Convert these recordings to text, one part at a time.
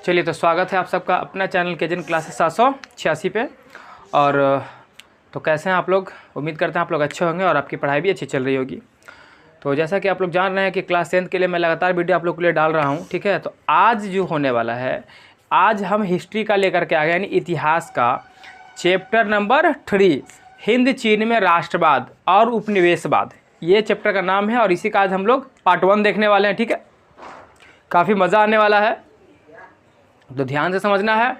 चलिए, तो स्वागत है आप सबका अपना चैनल केजन क्लासेस 786 पे। और तो कैसे हैं आप लोग? उम्मीद करते हैं आप लोग अच्छे होंगे और आपकी पढ़ाई भी अच्छी चल रही होगी। तो जैसा कि आप लोग जान रहे हैं कि क्लास 10th के लिए मैं लगातार वीडियो आप लोग के लिए डाल रहा हूँ, ठीक है। तो आज जो होने वाला है, आज हम हिस्ट्री का लेकर के आ गए, यानी इतिहास का चैप्टर नंबर 3, हिंद चीन में राष्ट्रवाद और उपनिवेशवाद, ये चैप्टर का नाम है। और इसी का आज हम लोग पार्ट 1 देखने वाले हैं, ठीक है। काफ़ी मज़ा आने वाला है, तो ध्यान से समझना है।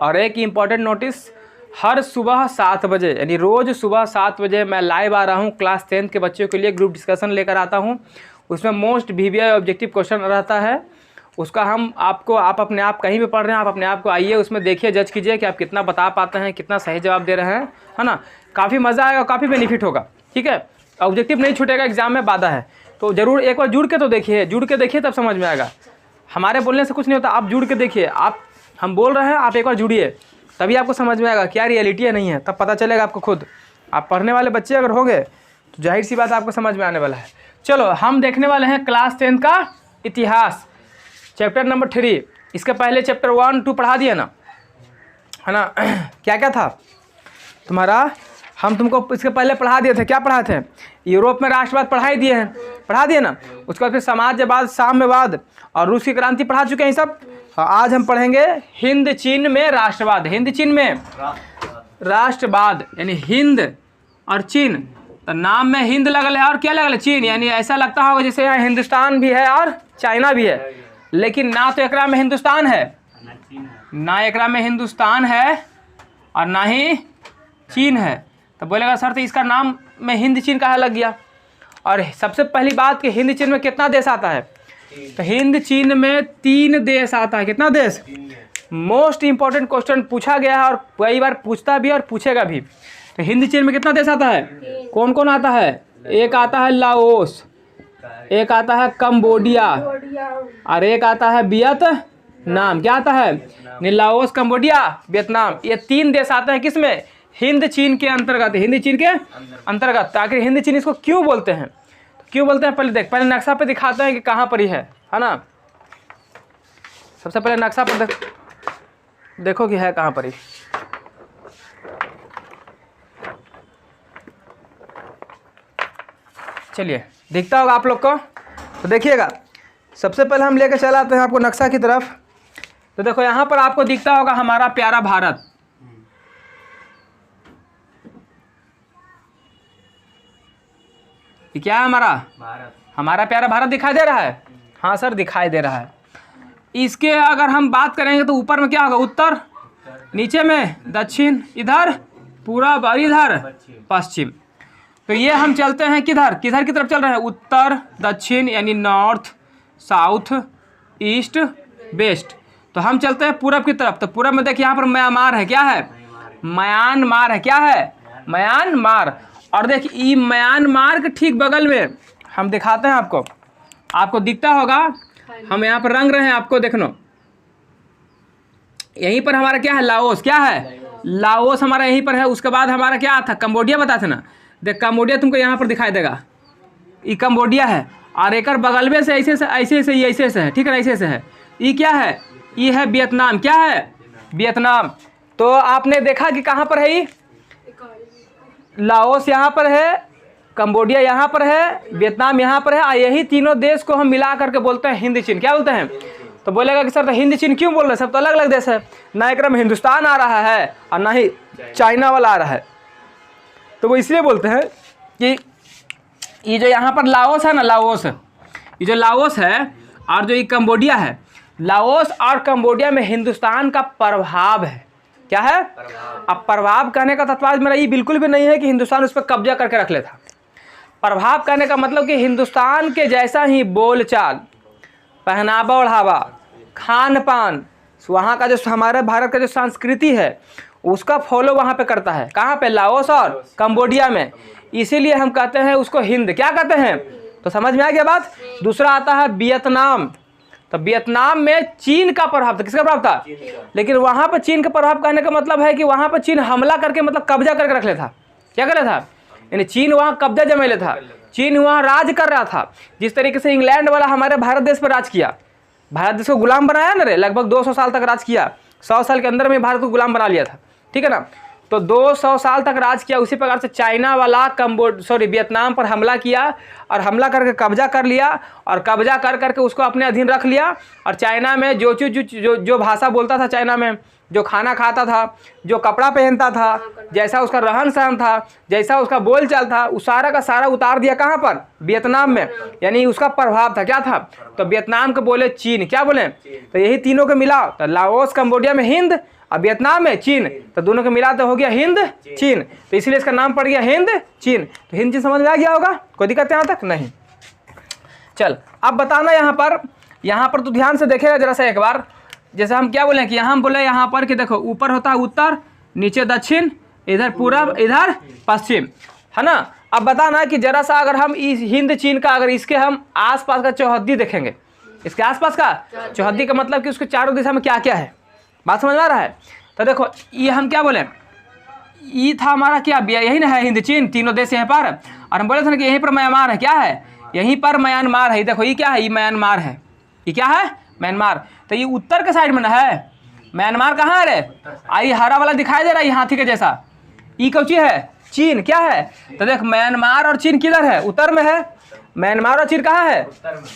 और एक इम्पॉर्टेंट नोटिस, हर सुबह 7 बजे, यानी रोज़ सुबह 7 बजे मैं लाइव आ रहा हूँ। क्लास 10th के बच्चों के लिए ग्रुप डिस्कशन लेकर आता हूँ। उसमें मोस्ट VVI ऑब्जेक्टिव क्वेश्चन रहता है, उसका हम आपको, आप अपने आप कहीं भी पढ़ रहे हैं, आप अपने आप को आइए उसमें देखिए, जज कीजिए कि आप कितना बता पाते हैं, कितना सही जवाब दे रहे हैं, है ना। काफ़ी मज़ा आएगा, काफ़ी बेनिफिट होगा, ठीक है। ऑब्जेक्टिव नहीं छूटेगा, एग्जाम में वादा है। तो ज़रूर एक बार जुड़ के तो देखिए, जुड़ के देखिए तब समझ में आएगा। हमारे बोलने से कुछ नहीं होता, आप जुड़ के देखिए। आप, हम बोल रहे हैं, आप एक बार जुड़िए, तभी आपको समझ में आएगा क्या रियलिटी है, नहीं है, तब पता चलेगा आपको खुद। आप पढ़ने वाले बच्चे अगर होंगे तो जाहिर सी बात आपको समझ में आने वाला है। चलो, हम देखने वाले हैं क्लास 10th का इतिहास, चैप्टर नंबर 3। इसके पहले चैप्टर 1, 2 पढ़ा दिए ना, है ना। क्या क्या था तुम्हारा, हम तुमको इसके पहले पढ़ा दिए थे। क्या पढ़ाए थे? यूरोप में राष्ट्रवाद पढ़ाई दिए हैं, पढ़ा दिए ना। उसके बाद फिर समाजवाद, साम्यवाद और रूस की क्रांति पढ़ा चुके हैं सब। आज हम पढ़ेंगे हिंद चीन में राष्ट्रवाद। हिंद चीन में राष्ट्रवाद, यानी हिंद और चीन, तो नाम में हिंद लगल है और क्या लगल है, चीन। यानी ऐसा लगता होगा जैसे यहाँ हिंदुस्तान भी है और चाइना भी है, लेकिन ना तो एकरा में हिंदुस्तान है, ना एकरा में हिंदुस्तान है और ना ही चीन है। तो बोलेगा सर तो इसका नाम में हिंद चीन का लग गया। और सबसे पहली बात कि हिंद चीन में कितना देश आता है, तो हिंद चीन में 3 देश आता है। कितना देश? मोस्ट इंपॉर्टेंट क्वेश्चन पूछा गया है और कई बार पूछता भी और पूछेगा भी। तो हिंद चीन में कितना देश आता है? कौन कौन आता है? एक आता है लाओस, एक आता है कंबोडिया और एक आता है वियतनाम। क्या आता है? Laos, Cambodia, Vietnam. ये 3 देश आते हैं किसमें? हिंद चीन के अंतर्गत। हिंद चीन के अंतर्गत। ताकि हिंद चीन इसको क्यों बोलते हैं, क्यों बोलते हैं, पहले देख, पहले नक्शा पे दिखाते हैं कि कहाँ पर ही है ना। सबसे पहले नक्शा पर देखो कि है कहाँ पर ही। चलिए, दिखता होगा आप लोग को, तो देखिएगा। सबसे पहले हम लेकर चले आते हैं आपको नक्शा की तरफ। तो देखो यहाँ पर आपको दिखता होगा हमारा प्यारा भारत। ये क्या है? हमारा भारत, हमारा प्यारा भारत दिखाई दे रहा है। हाँ सर, दिखाई दे रहा है। इसके अगर हम बात करेंगे तो ऊपर में क्या होगा? उत्तर, नीचे में दक्षिण, इधर पूरब और इधर पश्चिम। तो ये हम चलते हैं किधर, किधर की तरफ चल रहे हैं? उत्तर, दक्षिण, यानी नॉर्थ, साउथ, ईस्ट, वेस्ट। तो हम चलते हैं पूरब की तरफ। तो पूरब में देखिए यहाँ पर म्यांमार है। क्या है? म्यांमार है। क्या है? म्यांमार। और देखिए ये म्यांमार के ठीक बगल में हम दिखाते हैं आपको, आपको दिखता होगा, हम यहाँ पर रंग रहे हैं, आपको देखनो। यहीं पर हमारा क्या है? लाओस। क्या है? लाओस हमारा यहीं पर है। उसके बाद हमारा क्या था? कंबोडिया बताते ना। देख, कंबोडिया तुमको यहाँ पर दिखाई देगा, ये कंबोडिया है। और एक बगल में से ऐसे से ऐसे से ऐसे से है, ठीक है, ऐसे से है। ये क्या है? ये है वियतनाम। क्या है? वियतनाम। तो आपने देखा कि कहाँ पर है ये? लाओस यहाँ पर है, कंबोडिया यहाँ पर है, वियतनाम यहाँ पर है। और यही तीनों देश को हम मिला करके बोलते हैं हिंद चीन। क्या बोलते हैं? तो बोलेगा कि सर तो हिंद चीन क्यों बोल रहे हैं, सब तो अलग अलग देश है, ना एक में हिंदुस्तान आ रहा है और ना ही चाइना वाला आ रहा है। तो वो इसलिए बोलते हैं कि ये जो यहाँ पर लाओस है ना, लाओस, ये जो लाओस है और जो ये कंबोडिया है, लाओस और कंबोडिया में हिंदुस्तान का प्रभाव है। क्या है? अब प्रभाव कहने का तात्पर्य मेरा ये बिल्कुल भी नहीं है कि हिंदुस्तान उस पर कब्जा करके रख लेता। प्रभाव कहने का मतलब कि हिंदुस्तान के जैसा ही बोलचाल, पहनावा ओढ़ावा, खान पान, वहाँ का जो हमारे भारत का जो संस्कृति है उसका फॉलो वहाँ पे करता है। कहाँ पे? लाओस और कंबोडिया में। इसीलिए हम कहते हैं उसको हिंद। क्या कहते हैं? तो समझ में आ गया बात। दूसरा आता है वियतनाम। तो वियतनाम में चीन का प्रभाव था। किसका प्रभाव था? लेकिन वहाँ पर चीन का प्रभाव कहने का मतलब है कि वहाँ पर चीन हमला करके, मतलब कब्जा करके रख लेता। क्या कर रहा था? यानी चीन वहाँ कब्जा जमा था, चीन वहाँ राज कर रहा था। जिस तरीके से इंग्लैंड वाला हमारे भारत देश पर राज किया, भारत देश को गुलाम बनाया ना रे, लगभग 200 साल तक राज किया, 100 साल के अंदर में भारत को गुलाम बना लिया था, ठीक है ना। तो 200 साल तक राज किया। उसी प्रकार से चाइना वाला वियतनाम पर हमला किया और हमला करके कब्जा कर लिया और कब्जा कर करके उसको अपने अधीन रख लिया। और चाइना में जो भाषा बोलता था, चाइना में जो खाना खाता था, जो कपड़ा पहनता था, जैसा उसका रहन सहन था, जैसा उसका बोल चाल था, उस सारा का सारा उतार दिया कहाँ पर, वियतनाम में। यानी उसका प्रभाव था, क्या था, तो वियतनाम को बोले चीन, क्या बोले, तो यही तीनों को मिला। तो लाओस कंबोडिया में हिंद और वियतनाम में चीन, तो दोनों को मिला तो हो गया हिंद चीन, तो इसलिए इसका नाम पड़ गया हिंद चीन। तो हिंद चीन समझ में आ गया होगा, कोई दिक्कत यहाँ तक नहीं। चल अब बताना यहाँ पर तो ध्यान से देखेगा जरा सा एक बार। जैसे हम क्या बोले कि यहाँ हम बोले यहाँ पर कि देखो ऊपर होता है उत्तर, नीचे दक्षिण, इधर पूरब, इधर पश्चिम, है ना। अब बताना कि जरा सा अगर हम इस हिंद चीन का अगर इसके हम आसपास का चौहद्दी देखेंगे, इसके आसपास का चौहद्दी का मतलब कि उसके चारों दिशा में क्या क्या है, बात समझ में आ रहा है। तो देखो ये हम क्या बोले, ये था हमारा क्या, यही ना है हिंद चीन, तीनों देश यहाँ पर। और हम बोले थे ना कि यहीं पर म्यांमार है, क्या है, यहीं पर म्यांमार है। देखो ये क्या है, ये म्यांमार है, ये क्या है, म्यांमार। तो ये उत्तर के साइड में ना है, म्यांमार कहाँ है रे, आई हरा वाला दिखाई दे रहा है हाथी के जैसा, ये कौन चीज है, चीन, क्या है। तो देख म्यांमार और चीन किधर है, उत्तर में है। म्यांमार और चीन कहाँ है,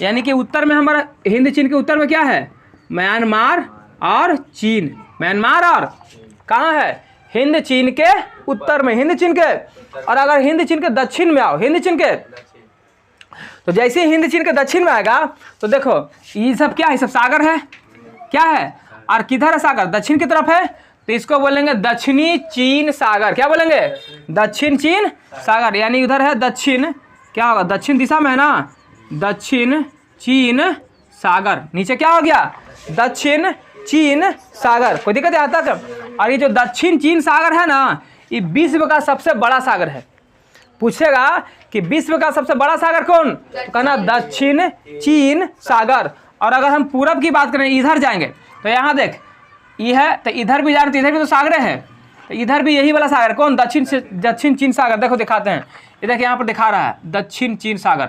यानी कि उत्तर में हमारा हिंद चीन के उत्तर में क्या है, म्यांमार और चीन। म्यांमार और कहाँ है, हिंद चीन के उत्तर में, हिंद चीन के। और अगर हिंद चीन के दक्षिण में आओ, हिंद चीन के, तो जैसे ही हिंद चीन के दक्षिण में आएगा तो देखो ये सब क्या है, सब सागर है, क्या है, और किधर है सागर, दक्षिण की तरफ है, तो इसको बोलेंगे दक्षिणी चीन सागर, क्या बोलेंगे, दक्षिण चीन सागर। यानी उधर है दक्षिण, क्या होगा, दक्षिण दिशा में है ना, दक्षिण चीन सागर। नीचे क्या हो गया, दक्षिण चीन सागर, कोई दिक्कत है यहाँ तक। और ये जो दक्षिण चीन सागर है ना, ये विश्व का सबसे बड़ा सागर है। पूछेगा कि विश्व का सबसे बड़ा सागर कौन, तो कहना दक्षिण चीन सागर। और अगर हम पूरब की बात करें, इधर जाएंगे तो यहाँ देख ये है, तो इधर भी जाए तो इधर भी तो सागर है, तो इधर भी यही वाला सागर कौन, दक्षिण चीन सागर। देखो दिखाते हैं, ये देखिए यहाँ पर दिखा रहा है दक्षिण चीन सागर,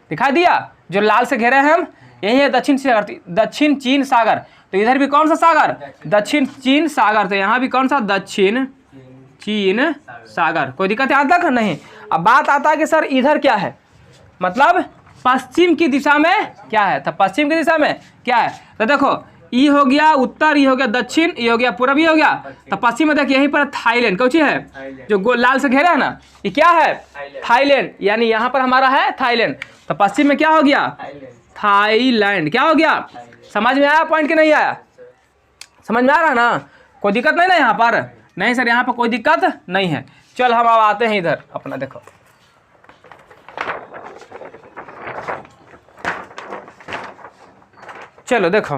दिखाई दिया, जो लाल से घेरे हैं हम, यही है दक्षिण सागर, दक्षिण चीन सागर। तो इधर भी कौन सा सागर, दक्षिण चीन सागर, तो यहाँ भी कौन सा, दक्षिण चीन सागर। कोई दिक्कत यहाँ तक नहीं। अब बात आता है कि सर इधर क्या है, मतलब पश्चिम की दिशा में क्या है, तो पश्चिम की दिशा में क्या है, तो देखो ये हो गया उत्तर, ये हो गया दक्षिण, ये हो गया पूरब, ये हो गया, तो पश्चिम में देखिए यहीं पर थाईलैंड, कौन सी है, जो लाल से घेरा है ना, ये क्या है, थाईलैंड। यानी यहाँ पर हमारा है थाईलैंड, तो पश्चिम में क्या हो गया, थाईलैंड, क्या हो गया। समझ में आया पॉइंट कि नहीं आया, समझ में आ रहा ना, कोई दिक्कत नहीं ना यहाँ पर, नहीं सर यहाँ पर कोई दिक्कत नहीं है। चल हम अब आते हैं इधर अपना, देखो चलो देखो,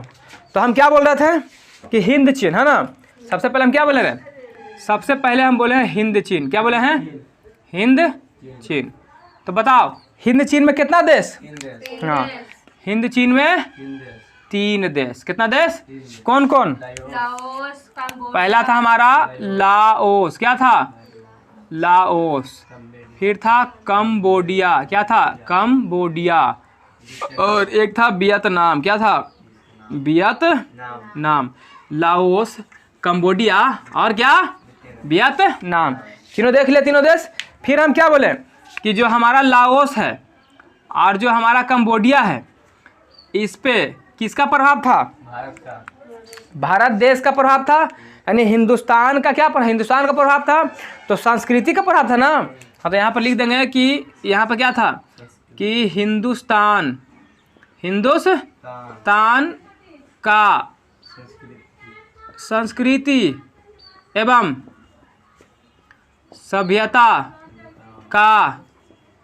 तो हम क्या बोल रहे थे कि हिंद चीन है ना। सबसे पहले हम क्या बोले हैं, सबसे पहले हम बोले हैं हिंद चीन, क्या बोले हैं, हिंद चीन। तो बताओ हिंद चीन में कितना देश, हाँ हिंद चीन में 3 देश, कितना देश, कौन कौन, पहला था हमारा लाओस, क्या था, लाओस, फिर था कंबोडिया, क्या था, कंबोडिया, और एक था वियतनाम, क्या था, वियतनाम। लाओस, कंबोडिया और क्या, वियतनाम, तीनों देख लिया, तीनों देश। फिर हम क्या बोले कि जो हमारा लाओस है और जो हमारा कंबोडिया है, इस पे किसका प्रभाव था, भारत का, भारत देश का प्रभाव था, यानी हिंदुस्तान का क्या, हिंदुस्तान का प्रभाव था, तो संस्कृति का प्रभाव था ना। हाँ तो यहाँ पर लिख देंगे कि यहाँ पर क्या था कि हिंदुस्तान का संस्कृति एवं सभ्यता का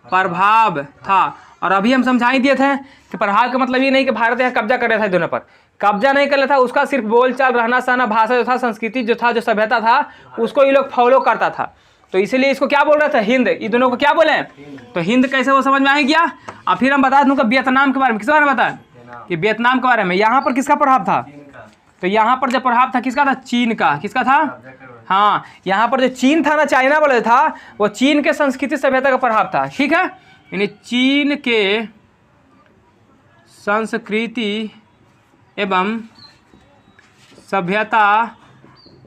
प्रभाव था। और अभी हम समझा ही दिए थे कि प्रभाव का मतलब ये नहीं कि भारत यहाँ कब्जा कर रहा था, दोनों पर कब्जा नहीं कर रहा था, उसका सिर्फ बोलचाल, रहना सहना, भाषा जो था, संस्कृति जो था, जो सभ्यता था, उसको ये लोग फॉलो करता था। तो इसीलिए इसको क्या बोल रहा था, हिंद, ये दोनों को क्या बोले, तो हिंद कैसे वो समझ में आ गया। और फिर हम बता दूंगा वियतनाम के बारे में, किस बारे में बताएं कि वियतनाम के बारे में, यहाँ पर किसका प्रभाव था, तो यहाँ पर जो प्रभाव था किसका था, चीन का, किसका था, हाँ यहाँ पर जो चीन था ना, चाइना वाला था, वो चीन के संस्कृति सभ्यता का प्रभाव था, ठीक है। यानी चीन के संस्कृति एवं सभ्यता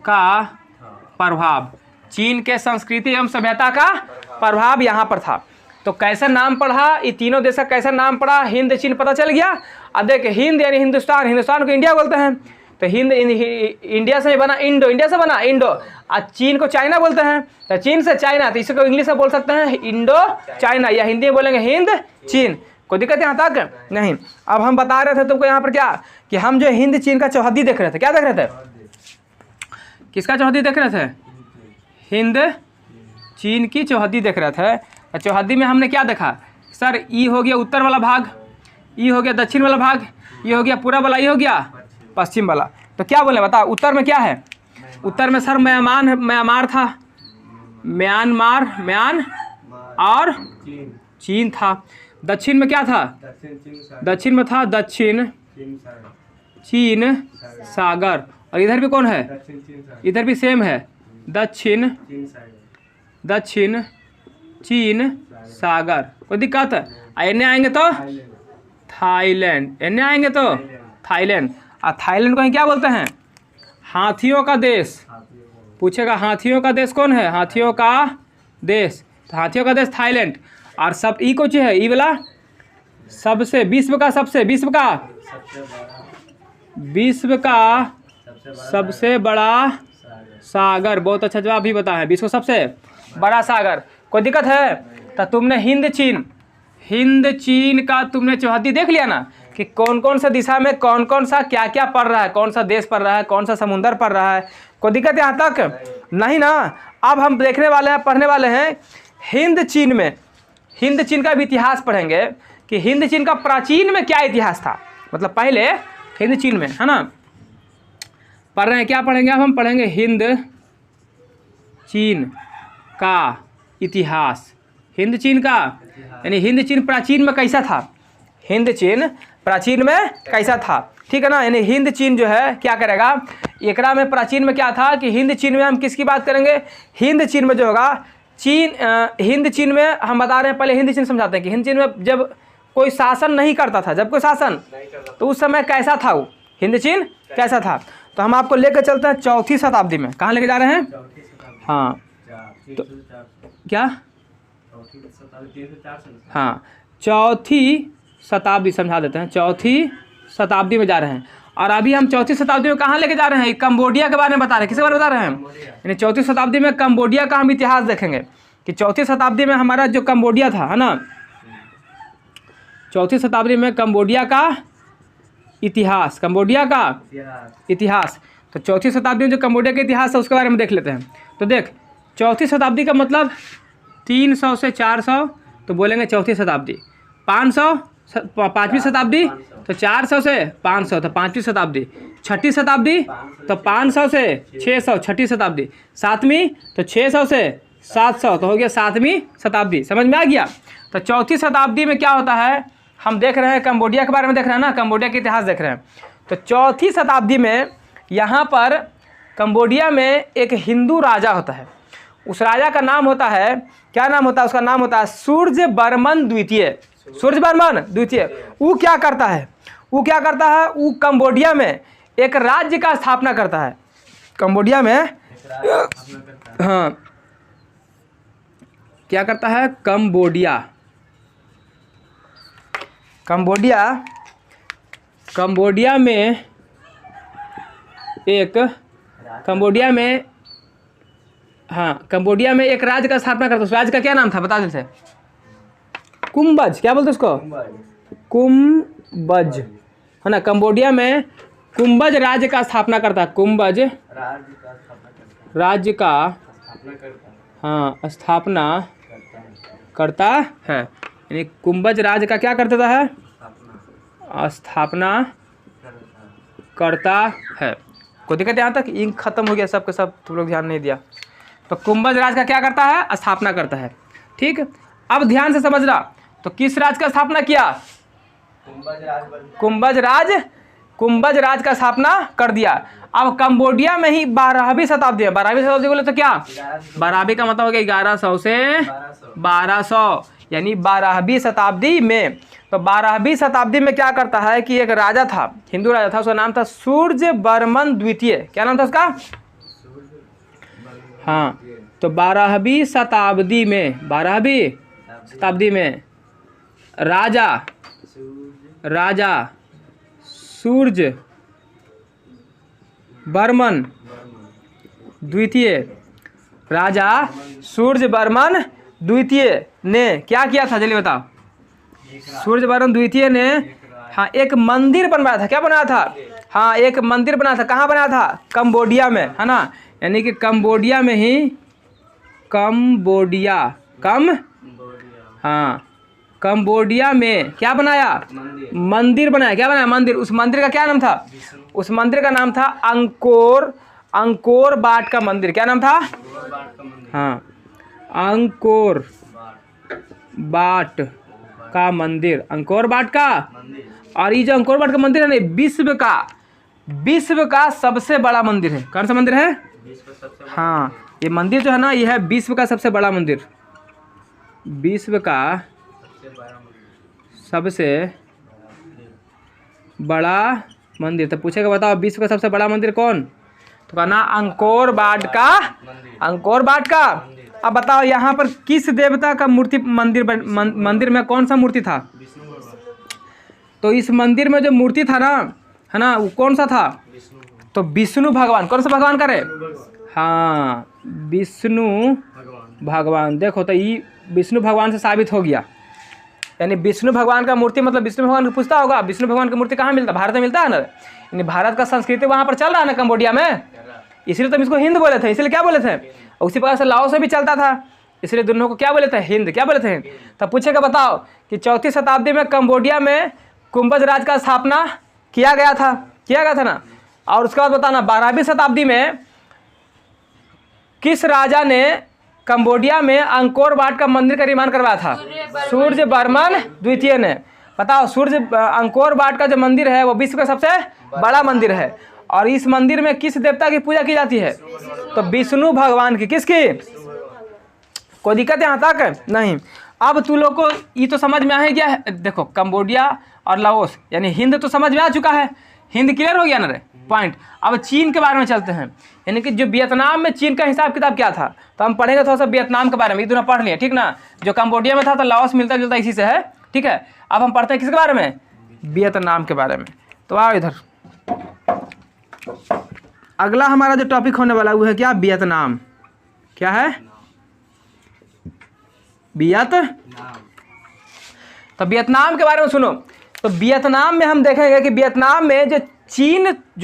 का प्रभाव। चीन के संस्कृति एवं सभ्यता का प्रभाव यहाँ पर था। तो कैसा नाम पढ़ा, ये तीनों देश का कैसा नाम पढ़ा, हिंद चीन, पता चल गया। अब देख, हिंद यानी हिंदुस्तान, हिंदुस्तान को इंडिया बोलते हैं, तो हिंद इंडिया से बना इंडो, इंडिया से बना इंडो। और चीन को चाइना बोलते हैं, तो चीन से चाइना, तो इसको इंग्लिश में बोल सकते हैं इंडो चाइना, या हिंदी में बोलेंगे हिंद चीन। कोई दिक्कत यहाँ तक नहीं। अब हम बता रहे थे तुमको यहाँ पर क्या, कि हम जो हिंद चीन का चौहद्दी देख रहे थे। क्या देख रहे थे? किसका चौहद्दी देख रहे थे? हिंद चीन की चौहद्दी देख रहे थे। चौहद्दी में हमने क्या देखा सर? ई हो गया उत्तर वाला भाग, ई हो गया दक्षिण वाला भाग, ये हो गया पूरब वाला, ये हो गया पश्चिम वाला। तो क्या बोले बताओ, उत्तर में क्या है? उत्तर में सर म्यांमार था, म्यान और चीन था। दक्षिण में क्या था? दक्षिण में था दक्षिण चीन सागर। और इधर भी कौन है? इधर भी सेम है, दक्षिण चीन सागर। कोई दिक्कत है? एने आएंगे तो थाईलैंड, एने आएंगे तो थाईलैंड। और थाईलैंड को क्या बोलते हैं? हाथियों का देश। पूछेगा हाथियों का देश कौन है? हाथियों का देश, तो हाथियों का देश थाईलैंड। और सब ई कुछ है, ई वाला सबसे विश्व का सबसे बड़ा सागर। बहुत अच्छा जवाब भी बता है, विश्व सबसे बड़ा सागर। कोई दिक्कत है? तो तुमने हिंद चीन का तुमने चौहद्दी देख लिया ना, कि कौन कौन सा दिशा में कौन कौन सा क्या क्या पड़ रहा है, कौन सा देश पड़ रहा है, कौन सा समुंदर पड़ रहा है। कोई दिक्कत यहाँ तक नहीं ना। अब हम देखने वाले हैं, पढ़ने वाले हैं हिंद चीन में, हिंद चीन का भी इतिहास पढ़ेंगे कि हिंद चीन का प्राचीन में क्या इतिहास था। मतलब पहले हिंद चीन में, है ना, पढ़ रहे हैं। क्या पढ़ेंगे अब हम? पढ़ेंगे हिंद चीन का इतिहास। हिंद चीन का यानी हिंद चीन प्राचीन में कैसा था, हिंद चीन प्राचीन में कैसा था, ठीक है ना। यानी हिंद चीन जो है क्या करेगा, एकरा में प्राचीन में क्या था कि हिंद चीन में हम किसकी बात करेंगे? हिंद चीन में जो होगा हिंद चीन में हम बता रहे हैं, पहले हिंद चीन समझाते हैं कि हिंद चीन में जब कोई शासन नहीं करता था, जब कोई शासन, तो उस समय कैसा था वो हिंद चीन कैसा था। तो हम आपको लेकर चलते हैं 4वीं शताब्दी में। कहाँ लेके जा रहे हैं? हाँ तो क्या, हाँ 4वीं शताब्दी समझा देते हैं, 4वीं शताब्दी में जा रहे हैं। और अभी हम 4वीं शताब्दी में कहाँ लेके जा रहे हैं? कंबोडिया के बारे में बता रहे हैं। किसके बारे में बता रहे हैं? यानी 4वीं शताब्दी में कंबोडिया का हम इतिहास देखेंगे कि 4वीं शताब्दी में हमारा जो कंबोडिया था, है ना, 4वीं शताब्दी में कंबोडिया का इतिहास, कंबोडिया का इतिहास। तो 4वीं शताब्दी में जो कंबोडिया का इतिहास है उसके बारे में देख लेते हैं। तो देख, 4वीं शताब्दी का मतलब 300 से 400, तो बोलेंगे 4वीं शताब्दी। 500 5वीं शताब्दी, तो 400 से 500 तो 5वीं शताब्दी। 6वीं शताब्दी तो 500 से 600, 6वीं शताब्दी। 7वीं तो 600 से 700, तो हो गया 7वीं शताब्दी। समझ में आ गया? तो 4वीं शताब्दी में क्या होता है, हम देख रहे हैं कंबोडिया के बारे में देख रहे हैं ना, कंबोडिया का इतिहास देख रहे हैं। तो 4वीं शताब्दी में यहाँ पर कंबोडिया में एक हिंदू राजा होता है। उस राजा का नाम होता है, क्या नाम होता है? उसका नाम होता है सूर्यवर्मन द्वितीय। सूर्यवर्मन द्वितीय। वो क्या करता है? वो कंबोडिया में एक राज्य का स्थापना करता है। कंबोडिया में हाँ क्या करता है? कंबोडिया में एक राज्य का स्थापना करता है। उस राज्य का क्या नाम था बता देते? कुंभज। क्या बोलते उसको? कुंभज, है ना। कंबोडिया में कुंभज राज्य का स्थापना करता है। कुंभज राज्य का हाँ स्थापना करता है। यानी कुंभज राज्य का क्या करता है? स्थापना करता है। कोई दिक्कत यहाँ तक? इंक खत्म हो गया सबके सब, तुम लोग ध्यान नहीं दिया। तो कुंभज राज का क्या करता है? स्थापना करता है। ठीक, अब ध्यान से समझना। तो किस राज का स्थापना किया? कुंभज राज का स्थापना कर दिया। अब कंबोडिया में ही 12वीं शताब्दी है। 12वीं शताब्दी बोले तो क्या? 12वीं का मतलब हो गया 1100 से 1200। यानी 12वीं शताब्दी में। तो 12वीं शताब्दी में क्या करता है कि एक राजा था, हिंदू राजा था, उसका नाम था सूर्यवर्मन द्वितीय। क्या नाम था उसका? हाँ, तो 12वीं शताब्दी में, 12वीं शताब्दी में राजा सूर्यवर्मन द्वितीय, राजा सूर्यवर्मन द्वितीय ने क्या किया था, जल्दी बताओ। सूर्यवर्मन द्वितीय ने हाँ एक मंदिर बनवाया था। क्या बनाया था? हाँ एक मंदिर बनाया था। कहाँ बनाया था? कंबोडिया में, है ना। यानी कि कंबोडिया में ही, कंबोडिया में क्या बनाया? मंदिर बनाया। क्या बनाया? मंदिर। उस मंदिर का क्या नाम था? उस मंदिर का नाम था अंकोर वाट का मंदिर। क्या नाम था? हाँ, अंकोर वाट का मंदिर, अंकोर वाट का। और ये जो अंकोर वाट का मंदिर है ना, विश्व का सबसे बड़ा मंदिर है। कौन सा मंदिर है? हाँ, ये मंदिर जो है ना, ये है विश्व का सबसे बड़ा मंदिर, विश्व का सबसे बड़ा मंदिर। तो पूछेगा बताओ विश्व का सबसे बड़ा मंदिर कौन? तो कहना अंकोर वाट का। अब बताओ यहाँ पर किस देवता का मूर्ति मंदिर में कौन सा मूर्ति था? तो इस मंदिर में जो मूर्ति था ना, है ना, वो कौन सा था? तो विष्णु भगवान। कौन सा भगवान करे? हाँ, विष्णु भगवान। देखो तो ये विष्णु भगवान से साबित हो गया। यानी विष्णु भगवान का मूर्ति, मतलब विष्णु भगवान को पूछता होगा विष्णु भगवान की मूर्ति कहाँ मिलता है? भारत में मिलता है ना। यानी भारत का संस्कृति वहाँ पर चल रहा है ना, कंबोडिया में, इसलिए तो इसको हिंद बोले थे। इसलिए क्या बोले थे? उसी प्रकार से लाओस से भी चलता था, इसलिए दोनों को क्या बोले थे? हिंद। क्या बोले थे? तब पूछेगा बताओ कि 4वीं शताब्दी में कंबोडिया में कुंभज राज का स्थापना किया गया था ना। और उसके बाद बताना 12वीं शताब्दी में किस राजा ने कंबोडिया में अंकोर वाट का मंदिर का निर्माण करवाया था? सूर्यवर्मन द्वितीय ने। बताओ अंकोर वाट का जो मंदिर है वो विश्व का सबसे बड़ा मंदिर है। और इस मंदिर में किस देवता की पूजा की जाती है? तो विष्णु भगवान की। किसकी? कोई दिक्कत यहाँ तक नहीं? अब तू लोग को ये तो समझ में आ ही गया है। देखो कंबोडिया और लाओस यानी हिंद तो समझ में आ चुका है, हिंद क्लियर हो गया ना रे पॉइंट। अब चीन के बारे में चलते हैं, यानी कि जो वियतनाम में चीन का हिसाब किताब क्या था, तो हम पढ़ेंगे थोड़ा सा वियतनाम के बारे में। ये दोनों पढ़ लिए, ठीक ना। जो कंबोडिया में था तो लाओस मिलता जुलता इसी से है, ठीक है। अब हम पढ़ते हैं किसके बारे में? वियतनाम के बारे में। तो आओ इधर, अगला हमारा जो टॉपिक होने वाला वो है क्या? वियतनाम। क्या है? तो वियतनाम के बारे में सुनो। तो वियतनाम में हम देखेंगे कि वियतनाम में जो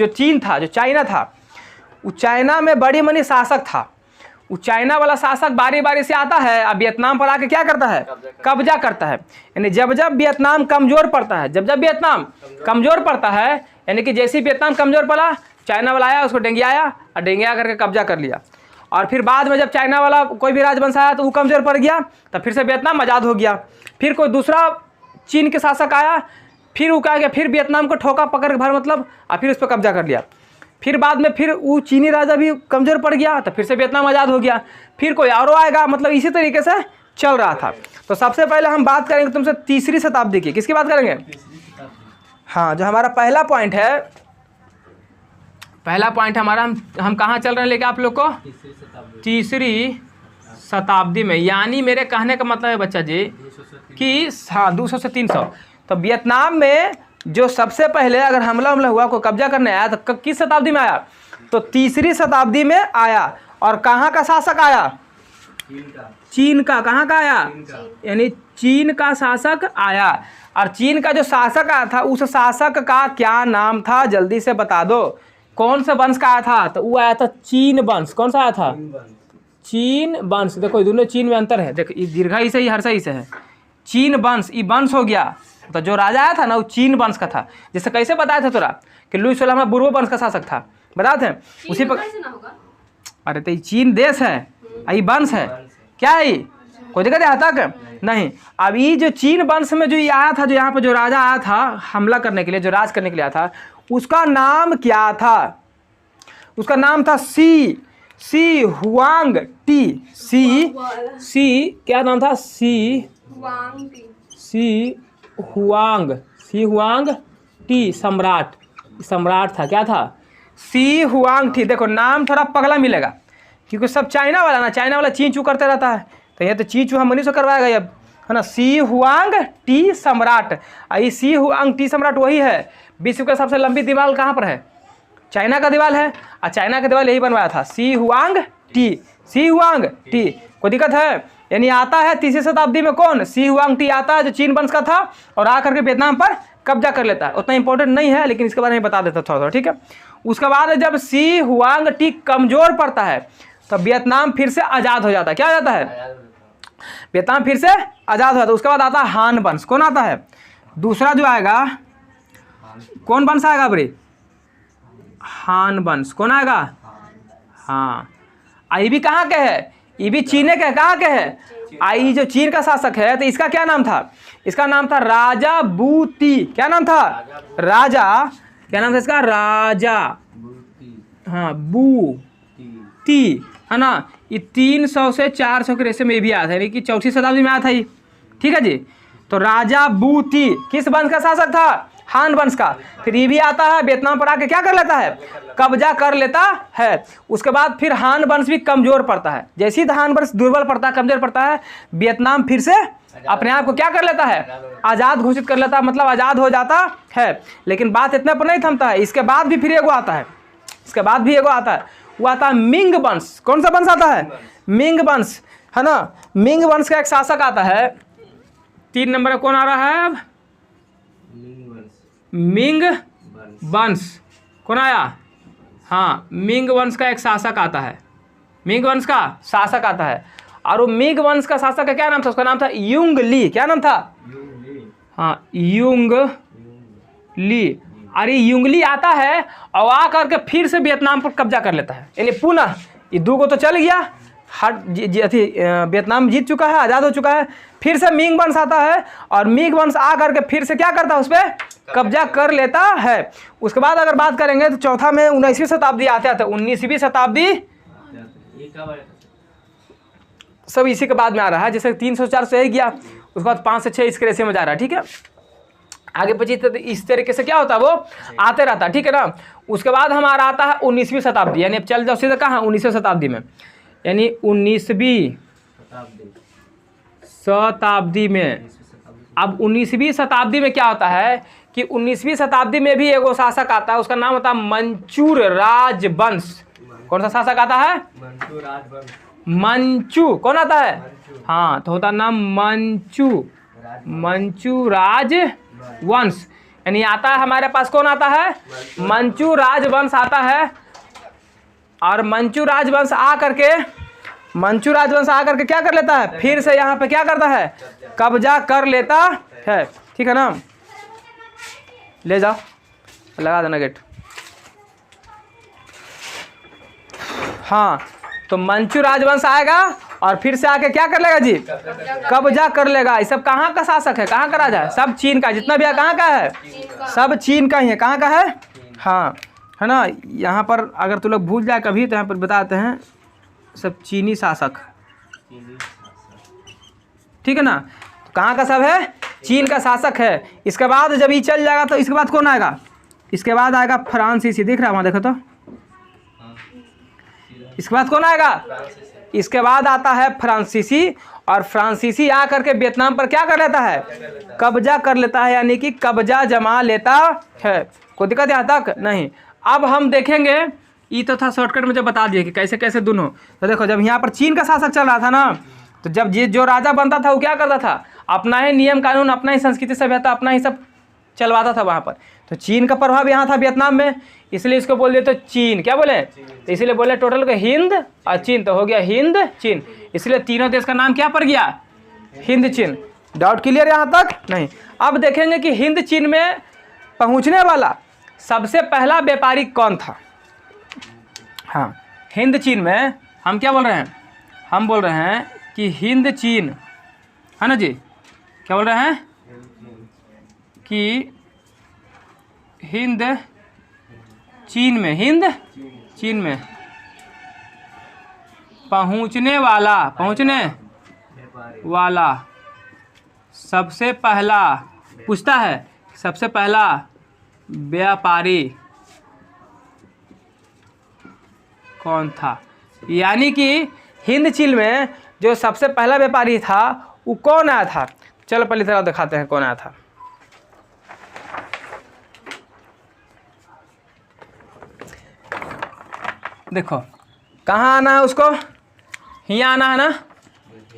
चीन था, जो चाइना था, वो चाइना में बड़ी मनी शासक था। वो चाइना वाला शासक बारी बारी से आता है, अब वियतनाम पर आके क्या करता है? कब्जा करता है। यानी जब वियतनाम कमजोर पड़ता है, जब वियतनाम कमजोर पड़ता है, यानी कि जैसे वियतनाम कमजोर पड़ा, चाइना वाला आया, उसको डेंगियाया और डेंगिया करके कब्जा कर लिया। और फिर बाद में जब चाइना वाला कोई भी राजवंश आया तो वो कमजोर पड़ गया, तब फिर से वियतनाम आज़ाद हो गया। फिर कोई दूसरा चीन के शासक आया, फिर वो क्या गया, फिर वियतनाम को ठोका पकड़ के भर मतलब, और फिर उस पर कब्जा कर लिया। फिर बाद में फिर वो चीनी राजा भी कमज़ोर पड़ गया, तो फिर से वियतनाम आज़ाद हो गया। फिर कोई और आएगा, मतलब इसी तरीके से चल रहा था। तो सबसे पहले हम बात करेंगे तुमसे 3री शताब्दी की। किसकी बात करेंगे? हाँ, जो हमारा पहला पॉइंट है, पहला पॉइंट हमारा, हम कहाँ चल रहे हैं लेके आप लोग को? 3री शताब्दी में। यानी मेरे कहने का मतलब है बच्चा जी कि हाँ 200 से 300। तो वियतनाम में जो सबसे पहले अगर हमला हुआ, कोई कब्जा करने आया, तो किस शताब्दी में आया? तो 3री शताब्दी में आया। और कहाँ का शासक आया? चीन का। कहाँ का आया? यानी चीन का शासक आया। और चीन का जो शासक आया था, उस शासक का क्या नाम था? जल्दी से बता दो। कौन से वंश का आया था? तो वो आया था चीन वंश। कौन सा आया था? चीन वंश। देखो दोनों चीन में अंतर है, देखो ये दीर्घई से ही हर्षई से है। चीन वंश, ये वंश हो गया। तो जो राजा आया था ना वो चीन वंश का था। जैसे कैसे बताया था तोरा कि लुई 16वां बुर्बो वंश का शासक था, बताते हैं उसी पर। अरे तो ये चीन देश है, ये वंश है, क्या है ये? कोई दिक्कत है तक नहीं। अब ये जो चीन वंश में जो ये आया था, जो यहाँ पर जो राजा आया था हमला करने के लिए, जो राज करने के लिए आया था, उसका नाम क्या था? उसका नाम था सी हुआंग टी। सी क्या नाम था? सी सी हुआंग टी, सम्राट, सम्राट था, क्या था? सी हुआंग टी। देखो नाम थोड़ा पगला मिलेगा क्योंकि सब चाइना वाला ना, चाइना वाला ची चू करते रहता है, तो ये तो ची चू हम मनीष से करवाएगा अब, है ना। सी हुआंग टी सम्राट, ये सी हुआंग टी सम्राट वही है। विश्व का सबसे लंबी दीवार कहाँ पर है? चाइना का दीवार है, और चाइना का दीवार यही बनवाया था, सी हुआंग टी, सी हुआंग टी। कोई दिक्कत है? यानी आता है 3वीं शताब्दी में कौन? सी हुआंग टी आता है, जो चीन वंश का था और आकर के वियतनाम पर कब्जा कर लेता है। उतना इंपॉर्टेंट नहीं है लेकिन इसके बारे में बता देता थोड़ा थोड़ा, ठीक है। उसके बाद जब सी हुआंग टी कमजोर पड़ता है तब वियतनाम फिर से आज़ाद हो जाता है। क्या हो जाता है? वियतनाम फिर से आज़ाद हो जाता है। उसके बाद आता है हान वंश। कौन आता है? दूसरा जो आएगा, कौन वंश आएगा बड़ी? हान वंश। कौन आएगा? हाँ, ये भी कहाँ के है? ये भी चीन के, कहाँ के है? आई जो चीन का शासक है, तो इसका क्या नाम था? इसका नाम था राजा बू ती। क्या नाम था? राजा, क्या नाम था इसका? राजा, हाँ, बू ती, है ना। ये 300 से 400 के रेशे में भी आया था, यानी कि 4वीं शताब्दी में आया था ये, ठीक है जी। तो राजा बू ती किस वंश का शासक था? हान वंश का। फिर ये भी आता है, वियतनाम पर आके क्या कर लेता है? कब्जा कर लेता है। उसके बाद फिर हान वंश भी कमजोर पड़ता है। जैसे ही हान वंश दुर्बल पड़ता है, कमजोर पड़ता है, वियतनाम फिर से अपने आप को क्या कर लेता है? आज़ाद घोषित कर लेता है, मतलब आज़ाद हो जाता है। लेकिन बात इतना पर नहीं थमता है, इसके बाद भी फिर एगो आता है, इसके बाद भी एगो आता है, वो आता है मिंग वंश। कौन सा वंश आता है? मिंग वंश, है ना। मिंग वंश का एक शासक आता है। 3 नंबर में कौन आ रहा है अब? मिंग वंश। कौन आया? हाँ, मिंग वंश का एक शासक आता है, मिंग वंश का शासक आता है। और वो मिंग वंश का शासक का क्या नाम था? उसका नाम था युंग ली। क्या नाम था? हाँ, युंग ली। अरे युंग ली आता है और आ करके फिर से वियतनाम पर कब्जा कर लेता है, यानी पुनः ये 2 को तो चल गया, वियतनाम जीत चुका है, आज़ाद हो चुका है। फिर से मिंग वंश आता है और मिंग वंश आ करके फिर से क्या करता है? उस पर कब्जा कर लेता है। उसके बाद अगर बात करेंगे तो चौथा में 19वीं शताब्दी आते आते, 19वीं शताब्दी सब इसी के बाद में आ रहा है। जैसे 304 से ही गया, उसके बाद 5 से 6 इसके रेशे में जा रहा है, ठीक है। आगे पीछे तो इस तरीके से क्या होता है, वो आते रहता है, ठीक है ना। उसके बाद हमारा आता है 19वीं शताब्दी, यानी अब चल जाओ सीधे कहाँ? 19वीं शताब्दी में, यानी 19वीं शताब्दी में। अब 19वीं शताब्दी में क्या होता है कि 19वीं शताब्दी में भी एगो शासक आता है, उसका नाम होता है मंचूर राजवंश। कौन सा शासक आता है? मंचू। कौन आता है? हाँ, तो होता नाम मंचू राजवंश। यानी आता है हमारे पास, कौन आता है? मंचू राजवंश आता है। और मंचू राजवंश आ करके क्या कर लेता है? फिर से यहाँ पे क्या करता है? कब्जा कर लेता है, ठीक है ना। ले जाओ, लगा देना गेट। हाँ, तो मंचू राजवंश आएगा और फिर से आके क्या कर लेगा जी? कब्जा कर लेगा। ये सब कहाँ का शासक है? कहाँ का राजा है? सब चीन का, जितना भी है कहाँ का है? सब चीन का ही है। कहाँ का है? हाँ, है ना। यहाँ पर अगर तुम लोग भूल जाए कभी तो यहाँ पर बताते हैं, सब चीनी शासक, ठीक है ना। तो कहाँ का सब है? चीन का शासक है। इसके बाद जब ये चल जाएगा तो इसके बाद कौन आएगा? इसके बाद आएगा फ्रांसीसी। दिख रहा है वहाँ, देखो तो। इसके बाद कौन आएगा? इसके बाद आता है फ्रांसीसी। और फ्रांसीसी आ करके वियतनाम पर क्या कर लेता है? कब्जा कर लेता है, यानी कि कब्जा जमा लेता है। कोई दिक्कत यहाँ तक नहीं। अब हम देखेंगे, ये तो था शॉर्टकट में जब बता दिए कि कैसे कैसे दोनों। तो देखो, जब यहाँ पर चीन का शासक चल रहा था ना, तो जब ये जो राजा बनता था वो क्या करता था? अपना ही नियम कानून, अपना ही संस्कृति सभ्यता, अपना ही सब चलवाता था वहाँ पर। तो चीन का प्रभाव यहाँ था वियतनाम में, इसलिए इसको बोल दिए तो चीन। क्या बोले? तो इसलिए बोले टोटल को हिंद और चीन, तो हो गया हिंद चीन। इसलिए तीनों देश का नाम क्या पड़ गया? हिंद चीन। डाउट क्लियर यहाँ तक? नहीं। अब देखेंगे कि हिंद चीन में पहुँचने वाला सबसे पहला व्यापारी कौन था। हाँ, हिंद चीन में हम क्या बोल रहे हैं? हम बोल रहे हैं कि हिंद चीन, है ना जी। क्या बोल रहे हैं? कि हिंद चीन में, हिंद चीन में पहुँचने वाला सबसे पहला पूछता है, सबसे पहला व्यापारी कौन था? यानी कि हिंद चीन में जो सबसे पहला व्यापारी था वो कौन आया था? चलो पहले तरह दिखाते हैं कौन आया था। देखो कहाँ आना है उसको, यहाँ आना है ना,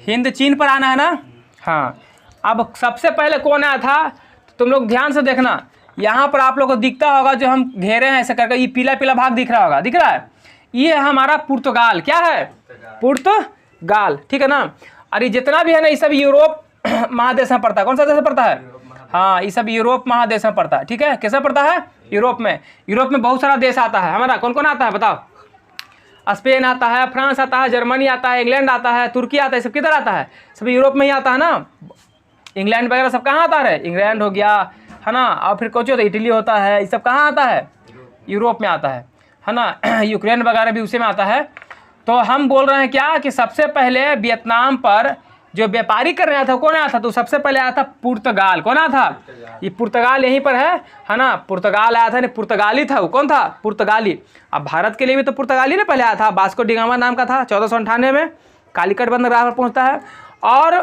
हिंद चीन पर आना है ना। हाँ, अब सबसे पहले कौन आया था तो तुम लोग ध्यान से देखना, यहाँ पर आप लोग को दिखता होगा जो हम घेरे हैं ऐसे करके, ये पीला पीला भाग दिख रहा होगा, दिख रहा है, ये है हमारा पुर्तगाल। क्या है? पुर्तगाल, ठीक है ना। और ये जितना भी है ना ये सब यूरोप महादेश में पड़ता है। कौन सा देश पड़ता है? हाँ, ये सब यूरोप महादेश में पड़ता है, ठीक है। कैसा पड़ता है? यूरोप में। यूरोप में बहुत सारा देश आता है हमारा। कौन कौन आता है बताओ? स्पेन आता है, फ्रांस आता है, जर्मनी आता है, इंग्लैंड आता है, तुर्की आता है, सब किधर आता है? सब यूरोप में ही आता है ना। इंग्लैंड वगैरह सब कहाँ आता है? इंग्लैंड हो गया है ना, और फिर कुछ होता है इटली होता है, ये सब कहाँ आता है? यूरोप में आता है ना। यूक्रेन वगैरह भी उसी में आता है। तो हम बोल रहे हैं क्या कि सबसे पहले वियतनाम पर जो व्यापारी करने आया था कौन आया था? तो सबसे पहले आया था पुर्तगाल। कौन आया था? ये पुर्तगाल यहीं पर है ना। पुर्तगाल आया था, नहीं पुर्तगाली था वो। कौन था? पुर्तगाली। अब भारत के लिए भी तो पुर्तगाली ने पहले आया था, वास्को डी गामा नाम का था। 1498 में कालीकट बंदरगाह पर पहुंचता है और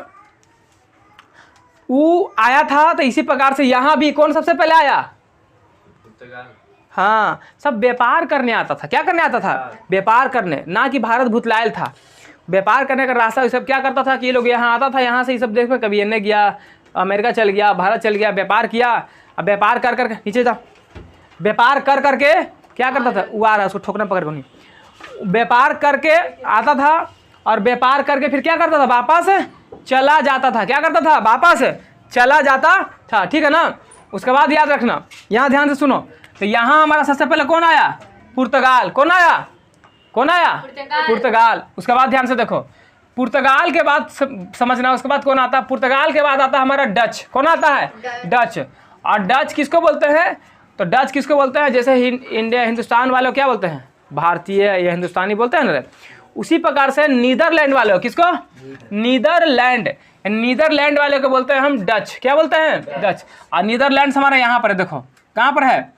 वो आया था। तो इसी प्रकार से यहाँ भी कौन सबसे पहले आया? पुर्तगाल। हाँ, सब व्यापार करने आता था। क्या करने आता था? व्यापार करने, ना कि भारत भुतलायल था। व्यापार करने का रास्ता ये सब क्या करता था कि ये लोग यहाँ आता था, यहाँ से ये सब देख, कभी एने गया, अमेरिका चल गया, भारत चल गया, व्यापार किया। अब व्यापार कर करके नीचे जा, व्यापार कर करके क्या करता था? वो आ रहा है, उसको ठोकना पकड़ को नहीं। व्यापार करके आता था और व्यापार करके फिर क्या करता था? वापस चला जाता था। क्या करता था? वापस चला जाता था, ठीक है ना। उसके बाद याद रखना, यहाँ ध्यान से सुनो। तो यहाँ हमारा सबसे पहले कौन आया? पुर्तगाल। कौन आया? कौन आया? पुर्तगाल। उसके बाद ध्यान से देखो, पुर्तगाल के बाद समझना, उसके बाद कौन आता है? पुर्तगाल के बाद आता है हमारा डच। कौन आता है? डच। और डच किसको बोलते हैं? तो डच किसको बोलते हैं? जैसे इंडिया हिंदुस्तान वाले क्या बोलते हैं? भारतीय या हिंदुस्तानी बोलते हैं ना। उसी प्रकार से नीदरलैंड वाले किसको? नीदरलैंड। नीदरलैंड वाले को बोलते हैं हम डच। क्या बोलते हैं? डच। और नीदरलैंड्स हमारा यहाँ पर है, देखो कहाँ पर है?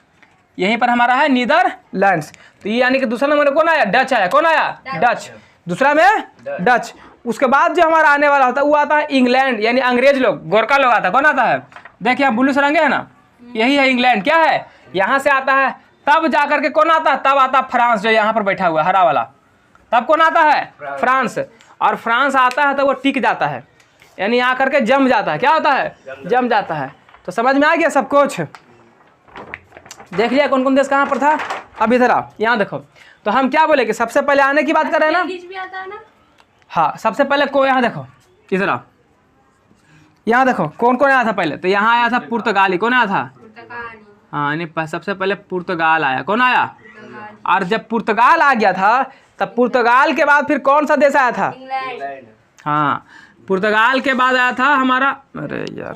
यहीं पर हमारा है नीदरलैंड्स। तो ये यानी कि दूसरा नंबर कौन आया? डच आया। कौन आया? डच। दूसरा में डच। उसके बाद जो हमारा आने वाला होता है वो आता है इंग्लैंड, यानी अंग्रेज लोग, गोरखा लोग आता है। कौन आता है? देखिए यहाँ ब्लू से रंगे है ना, यही है इंग्लैंड। क्या है? यहाँ से आता है। तब जाकर के कौन आता है? तब आता फ्रांस, जो यहाँ पर बैठा हुआ है हरा वाला। तब कौन आता है? फ्रांस। और फ्रांस आता है तो वो टिक जाता है, यानी आकर के जम जाता है। क्या होता है? जम जाता है। तो समझ में आ गया सब कुछ? देख लिया कौन कौन देश कहाँ पर था। अब इधर आओ, यहाँ देखो। तो हम क्या बोले कि सबसे पहले आने की बात कर रहे हैं ना। हाँ, सबसे पहले को यहाँ देखो, इधर आओ, यहाँ देखो कौन कौन आया था पहले। तो यहाँ आया था पुर्तगाली। कौन आया था? हाँ, यानी सबसे पहले पुर्तगाल आया। कौन आया? और जब पुर्तगाल आ गया था तब पुर्तगाल के बाद फिर कौन सा देश आया था? हाँ, पुर्तगाल के बाद आया था हमारा, अरे यार,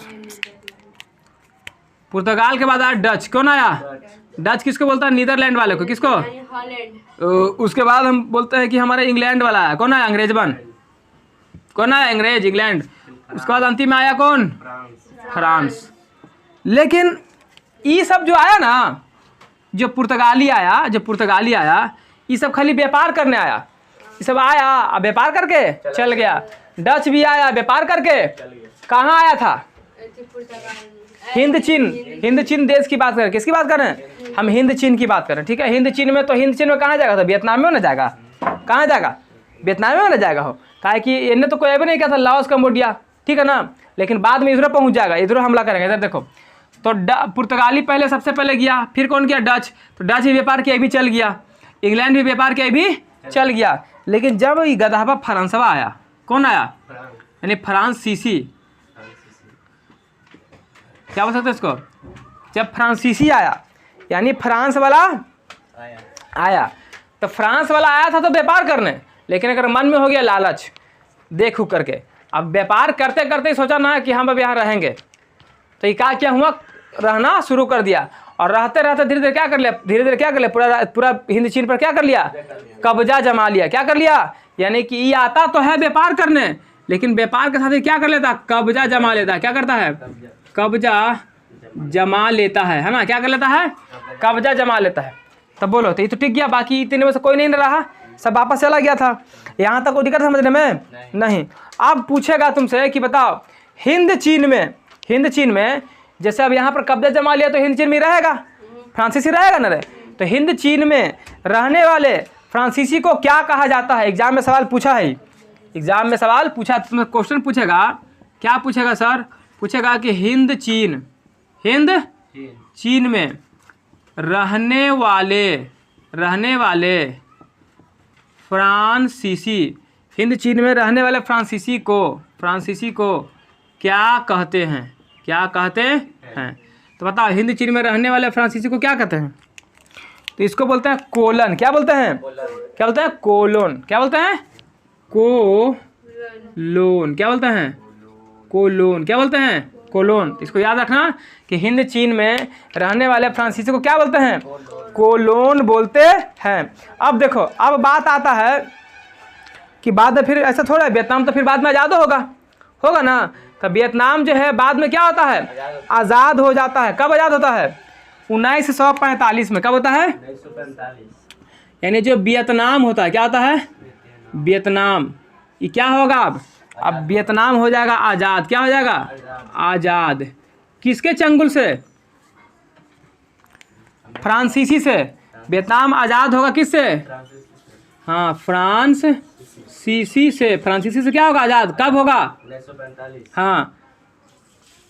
पुर्तगाल के बाद आया डच। कौन आया? डच किसको बोलता है? नीदरलैंड वाले को। किसको? उसके बाद हम बोलते हैं कि हमारा इंग्लैंड वाला है। कौन आया? अंग्रेज बन। कौन आया? अंग्रेज, इंग्लैंड। उसके बाद अंतिम में आया कौन? फ्रांस। लेकिन ये सब जो आया ना, जो पुर्तगाली आया, ये सब खाली व्यापार करने आया। ये सब आया, अब व्यापार करके चल गया। डच भी आया, व्यापार करके कहाँ आया था? हिंद चीन देश की बात करें। किसकी बात कर रहे हैं हम? हिंद चीन की बात करें, ठीक है। हिंद चीन में कहाँ जाएगा? तो वियतनाम में ना जाएगा। कहाँ जाएगा? वियतनाम में ना जाएगा हो, काहे कि इन्हें तो कोई भी नहीं किया था, लाओस कंबोडिया, ठीक है ना। लेकिन बाद में इधर पहुँच जाएगा, इधर हमला करेंगे। इधर देखो, तो पुर्तगाली पहले सबसे पहले गया, फिर कौन किया? डच। तो डच भी व्यापार किया, भी चल गया। इंग्लैंड भी व्यापार किया, भी चल गया। लेकिन जब ये गधावा फ्रांसवा आया, कौन आया? यानी फ्रांसीसी, क्या बोल सकते हैं इसको? जब फ्रांसीसी आया, यानी फ्रांस वाला आया। तो फ्रांस वाला आया था तो व्यापार करने, लेकिन अगर मन में हो गया लालच, देख उख करके, अब व्यापार करते करते ही सोचा ना कि हम अब यहाँ रहेंगे, तो ये क्या हुआ? रहना शुरू कर दिया। और रहते रहते धीरे धीरे क्या कर लिया? पूरा हिंद चीन पर क्या कर लिया? कब्जा जमा लिया। क्या कर लिया? यानी कि ये आता तो है व्यापार करने, लेकिन व्यापार के साथ ये क्या कर लेता, कब्जा जमा लेता है। क्या करता है, कब्जा जमा लेता है ना, क्या कर लेता है, कब्जा जमा लेता है। तब बोलो, तो ये तो टिक गया, बाकी इतने में से कोई नहीं रहा, सब वापस चला गया था। यहाँ तक कोई दिक्कत समझने में नहीं। अब पूछेगा तुमसे कि बताओ हिंद चीन में जैसे अब यहाँ पर कब्जा जमा लिया तो हिंद चीन में रहेगा, फ्रांसीसी रहेगा ना रे। तो हिंद चीन में रहने वाले फ्रांसीसी को क्या कहा जाता है? एग्जाम में सवाल पूछा है, एग्जाम में सवाल पूछा, तुम्हें क्वेश्चन पूछेगा, क्या पूछेगा सर? पूछेगा कि हिंद चीन में रहने वाले फ्रांसीसी, हिंद चीन में रहने वाले फ्रांसीसी को क्या कहते हैं? तो बताओ हिंद चीन में रहने वाले फ्रांसीसी को क्या कहते हैं? तो इसको बोलते हैं कोलन। क्या बोलते हैं? क्या बोलते हैं? कोलोन। क्या बोलते हैं? कोलोन। क्या बोलते हैं? कोलोन। क्या बोलते हैं? कोलोन। इसको याद रखना कि हिंद चीन में रहने वाले फ्रांसीसी को क्या बोलते हैं? कोलोन बोलते हैं। अब देखो, अब बात आता है कि बाद में फिर ऐसा थोड़ा है, वियतनाम तो फिर बाद में आज़ाद होगा ना। तो वियतनाम जो है बाद में क्या होता है? आज़ाद हो जाता है। कब आज़ाद होता है? 1945 में। कब होता है? 1945। यानी जो वियतनाम होता है, क्या होता है? वियतनाम, ये क्या होगा अब वियतनाम हो जाएगा आज़ाद। क्या हो जाएगा? आज़ाद। किसके चंगुल से? फ्रांसीसी से। वियतनाम आज़ाद होगा किससे? हाँ, फ्रांसीसी से। फ्रांसीसी से क्या होगा आज़ाद? कब होगा? 1945। हाँ,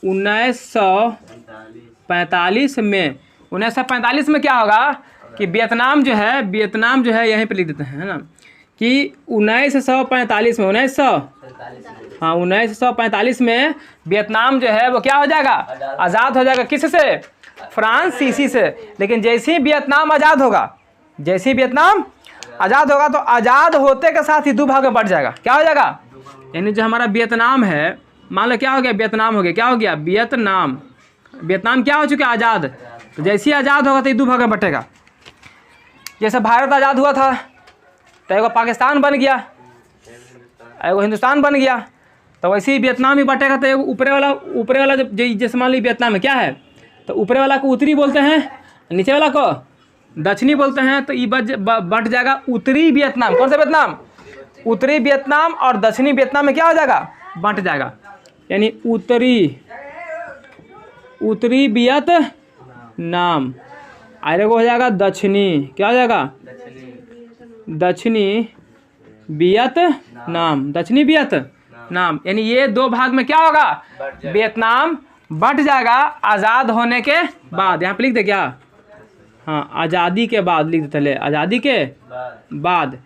1945 में। 1945 में क्या होगा कि वियतनाम जो है यहीं पे लिख देते हैं, है ना, कि 1945 में 1945 में वियतनाम जो है वो क्या हो जाएगा? आज़ाद हो जाएगा। किससे? फ्रांसीसी से। लेकिन जैसे ही वियतनाम आज़ाद होगा तो आज़ाद होते के साथ ही दो भाग में बढ़ जाएगा। क्या हो जाएगा? यानी जो हमारा वियतनाम है, मान लो क्या हो गया? वियतनाम हो गया। क्या हो गया? वियतनाम क्या हो चुका है? आज़ाद। तो जैसे ही आज़ाद होगा तो ये दो भाग में बटेगा। जैसे भारत आज़ाद हुआ था तो एगो पाकिस्तान बन गया, एगो हिंदुस्तान बन गया, तो वैसे ही वियतनाम ही बटेगा। तो एगो ऊपरे वाला जैसे मान ली वियतनाम में क्या है, तो ऊपरे वाला को उत्तरी बोलते हैं, नीचे वाला को दक्षिणी बोलते हैं। तो ये बट जाएगा उत्तरी वियतनाम। कौन सा वियतनाम? उत्तरी वियतनाम। और दक्षिणी वियतनाम में क्या हो जाएगा? बंट जाएगा। यानी उत्तरी वियतनाम, और एगो हो जाएगा दक्षिणी। क्या हो जाएगा? दक्षिणी वियतनाम। यानी ये दो भाग में क्या होगा? वियतनाम बट जाएगा आज़ाद होने के बाद। यहाँ पे लिख दे क्या? हाँ, आज़ादी के बाद लिख देते ले, आज़ादी के बाद।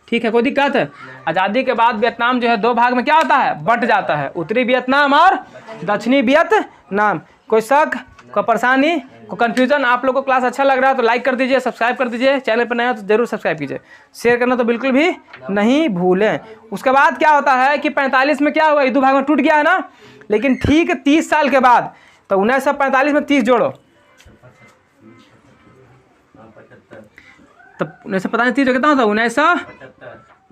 ठीक है, कोई दिक्कत है? आज़ादी के बाद वियतनाम जो है दो भाग में क्या होता है? बट जाता है, उत्तरी वियतनाम और दक्षिणी वियतनाम। कोई शक, कोई परेशानी, कोई कन्फ्यूजन? आप लोग को क्लास अच्छा लग रहा है तो लाइक कर दीजिए, सब्सक्राइब कर दीजिए, चैनल पर नया हो तो जरूर सब्सक्राइब कीजिए, शेयर करना तो बिल्कुल भी नहीं भूलें। उसके बाद क्या होता है कि 45 में क्या हुआ? ये दो भाग में टूट गया है ना। लेकिन ठीक 30 साल के बाद, तो 1945 में 30 जोड़ो, तो 1945 30 कितना होता है? 1900।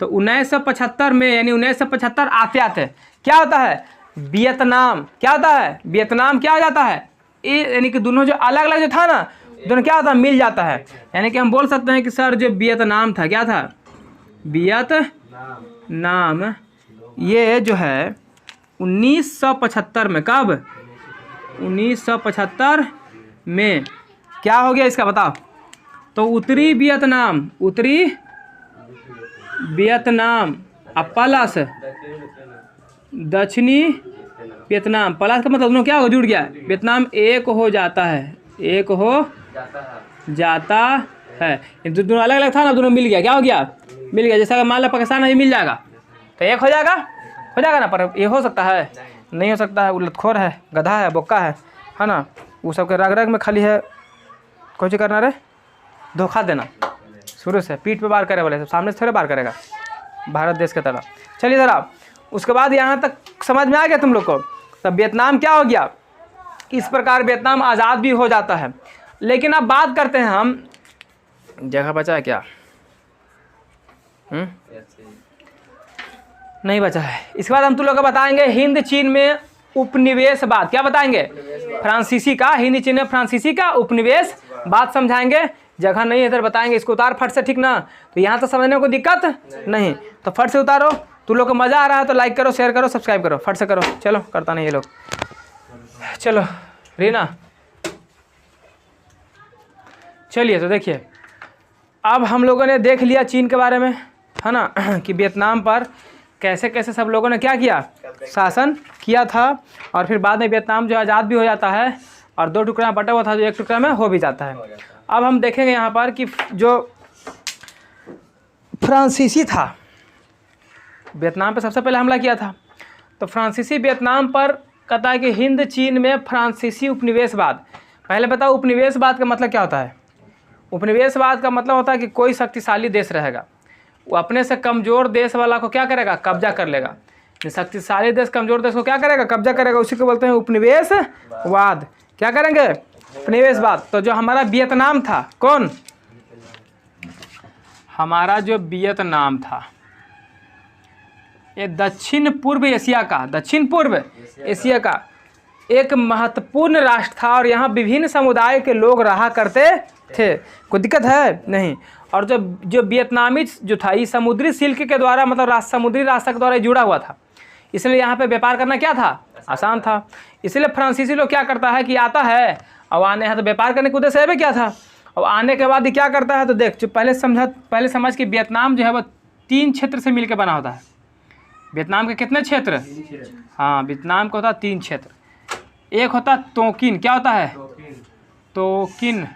तो 1975 में, यानी 1975 आते क्या होता है? वियतनाम क्या होता है? वियतनाम क्या हो जाता है? यानी कि दोनों जो अलग अलग जो था ना, दोनों क्या होता है? मिल जाता है। यानी कि हम बोल सकते हैं कि सर जो वियतनाम था, क्या था? वियतनाम, ये जो है 1975 में, कब? 1975 में क्या हो गया इसका बताओ? तो उत्तरी वियतनाम प्लस दक्षिणी वियतनाम, प्लस का मतलब दोनों क्या हो जुड़ गया? वियतनाम एक हो जाता है, एक हो जाता है। दोनों अलग अलग था ना, दोनों मिल गया। क्या हो गया? मिल गया। जैसा मान लो पाकिस्तान अभी मिल जाएगा तो एक हो जाएगा ना। पर ये हो सकता है? नहीं हो सकता है। उलटखोर है, गधा है, बोक्का है ना। वो सबके रग रग में खाली है कुछ करना रे, धोखा देना शुरू से। पीठ पे बार करे वाले, सामने से थोड़े बार करेगा, भारत देश के तरह। चलिए ज़रा, उसके बाद यहाँ तक समझ में आ गया तुम लोग को? तब वियतनाम क्या हो गया? इस प्रकार वियतनाम आज़ाद भी हो जाता है। लेकिन अब बात करते हैं हम, जगह बचा है क्या? नहीं बचा है। इसके बाद हम तुम लोग को बताएंगे हिंद चीन में उपनिवेशवाद। क्या बताएंगे? फ्रांसीसी का, हिंद चीन में फ्रांसीसी का उपनिवेशवाद समझाएंगे। जगह नहीं है इधर बताएंगे, इसको उतार फट से, ठीक ना? तो यहाँ तो समझने को दिक्कत नहीं, तो फट से उतारो। तुम लोग को मज़ा आ रहा है तो लाइक करो, शेयर करो, सब्सक्राइब करो, फट से करो। चलो, करता नहीं ये लोग। चलो रीना, चलिए। तो देखिए, अब हम लोगों ने देख लिया चीन के बारे में, है ना, कि वियतनाम पर कैसे कैसे सब लोगों ने क्या किया, शासन किया था। और फिर बाद में वियतनाम जो आज़ाद भी हो जाता है और 2 टुकड़ा बटा हुआ था जो 1 टुकड़ा में हो भी जाता है। अब हम देखेंगे यहाँ पर कि जो फ्रांसीसी था, वियतनाम पे सबसे पहले हमला किया था। तो फ्रांसीसी वियतनाम पर कहता है कि हिंद चीन में फ्रांसीसी उपनिवेशवाद। पहले बताओ उपनिवेशवाद का मतलब क्या होता है? उपनिवेशवाद का मतलब होता है कि कोई शक्तिशाली देश रहेगा, वो अपने से कमज़ोर देश वाला को क्या करेगा, कब्जा कर लेगा। शक्तिशाली देश कमज़ोर देश को क्या करेगा, कब्जा करेगा। उसी को बोलते हैं उपनिवेशवाद। क्या करेंगे? उपनिवेशवाद। तो जो हमारा वियतनाम था, कौन? हमारा जो वियतनाम था, ये दक्षिण पूर्व एशिया का, दक्षिण पूर्व एशिया का एक महत्वपूर्ण राष्ट्र था और यहाँ विभिन्न समुदाय के लोग रहा करते थे। कोई दिक्कत है? नहीं। और जो वियतनामी जो था, ये समुद्री सिल्क के द्वारा, मतलब समुद्री रास्ता के द्वारा जुड़ा हुआ था, इसलिए यहाँ पे व्यापार करना क्या था, आसान था। इसलिए फ्रांसीसी लोग क्या करता है कि आता है और आने हैं तो व्यापार करने के उद्देश्य से क्या था। और आने के बाद ये क्या करता है, तो देख, जो पहले समझ कि वियतनाम जो है वो 3 क्षेत्र से मिलकर बना होता है। वियतनाम के कितने क्षेत्र? हाँ, वियतनाम का होता है 3 क्षेत्र। एक होता है तोकिन। क्या होता है? तोकिन।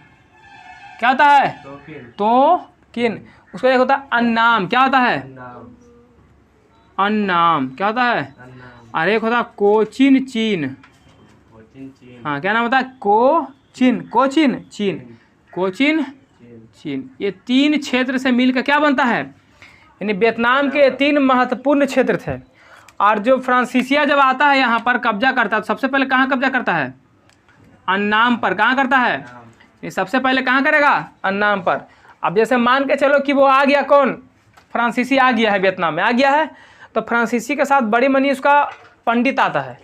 क्या होता है? तोकिन। उसका एक होता है अन्नाम। क्या होता है? अन्नाम। क्या होता है? और एक होता है कोचिन चीन। हाँ, क्या नाम होता है? कोचिन। कोचिन चीन। कोचिन चीन। ये 3 क्षेत्र से मिलकर क्या बनता है, यानी वियतनाम के 3 महत्वपूर्ण क्षेत्र थे। और जो फ्रांसीसिया जब आता है यहाँ पर कब्जा करता है, तो सबसे पहले कहाँ कब्जा करता है? अन्नाम पर। कहाँ करता है? ये सबसे पहले कहाँ करेगा? अन्नाम पर। अब जैसे मान के चलो कि वो आ गया, कौन? फ्रांसीसी आ गया है, वियतनाम में आ गया है। तो फ्रांसीसी के साथ बड़ी मनी उसका पंडित आता है।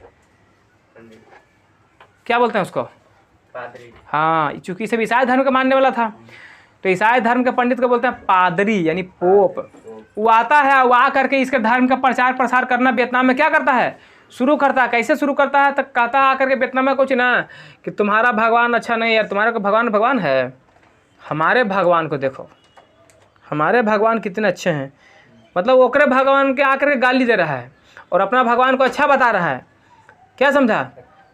क्या बोलते हैं उसको? पादरी। हाँ, चूंकि सब ईसाई धर्म का मानने वाला था, तो ईसाई धर्म के पंडित को बोलते हैं पादरी, यानी पोप। वो आता है, वो आ करके इसके धर्म का प्रचार प्रसार करना वियतनाम में क्या करता है, शुरू करता है। कैसे शुरू करता है? तो कहता आकर के वियतनाम में कुछ ना कि तुम्हारा भगवान अच्छा नहीं यार, तुम्हारा को भगवान है, हमारे भगवान को देखो, हमारे भगवान कितने अच्छे हैं। मतलब ओकरे भगवान के आकर के गाली दे रहा है और अपना भगवान को अच्छा बता रहा है। क्या समझा?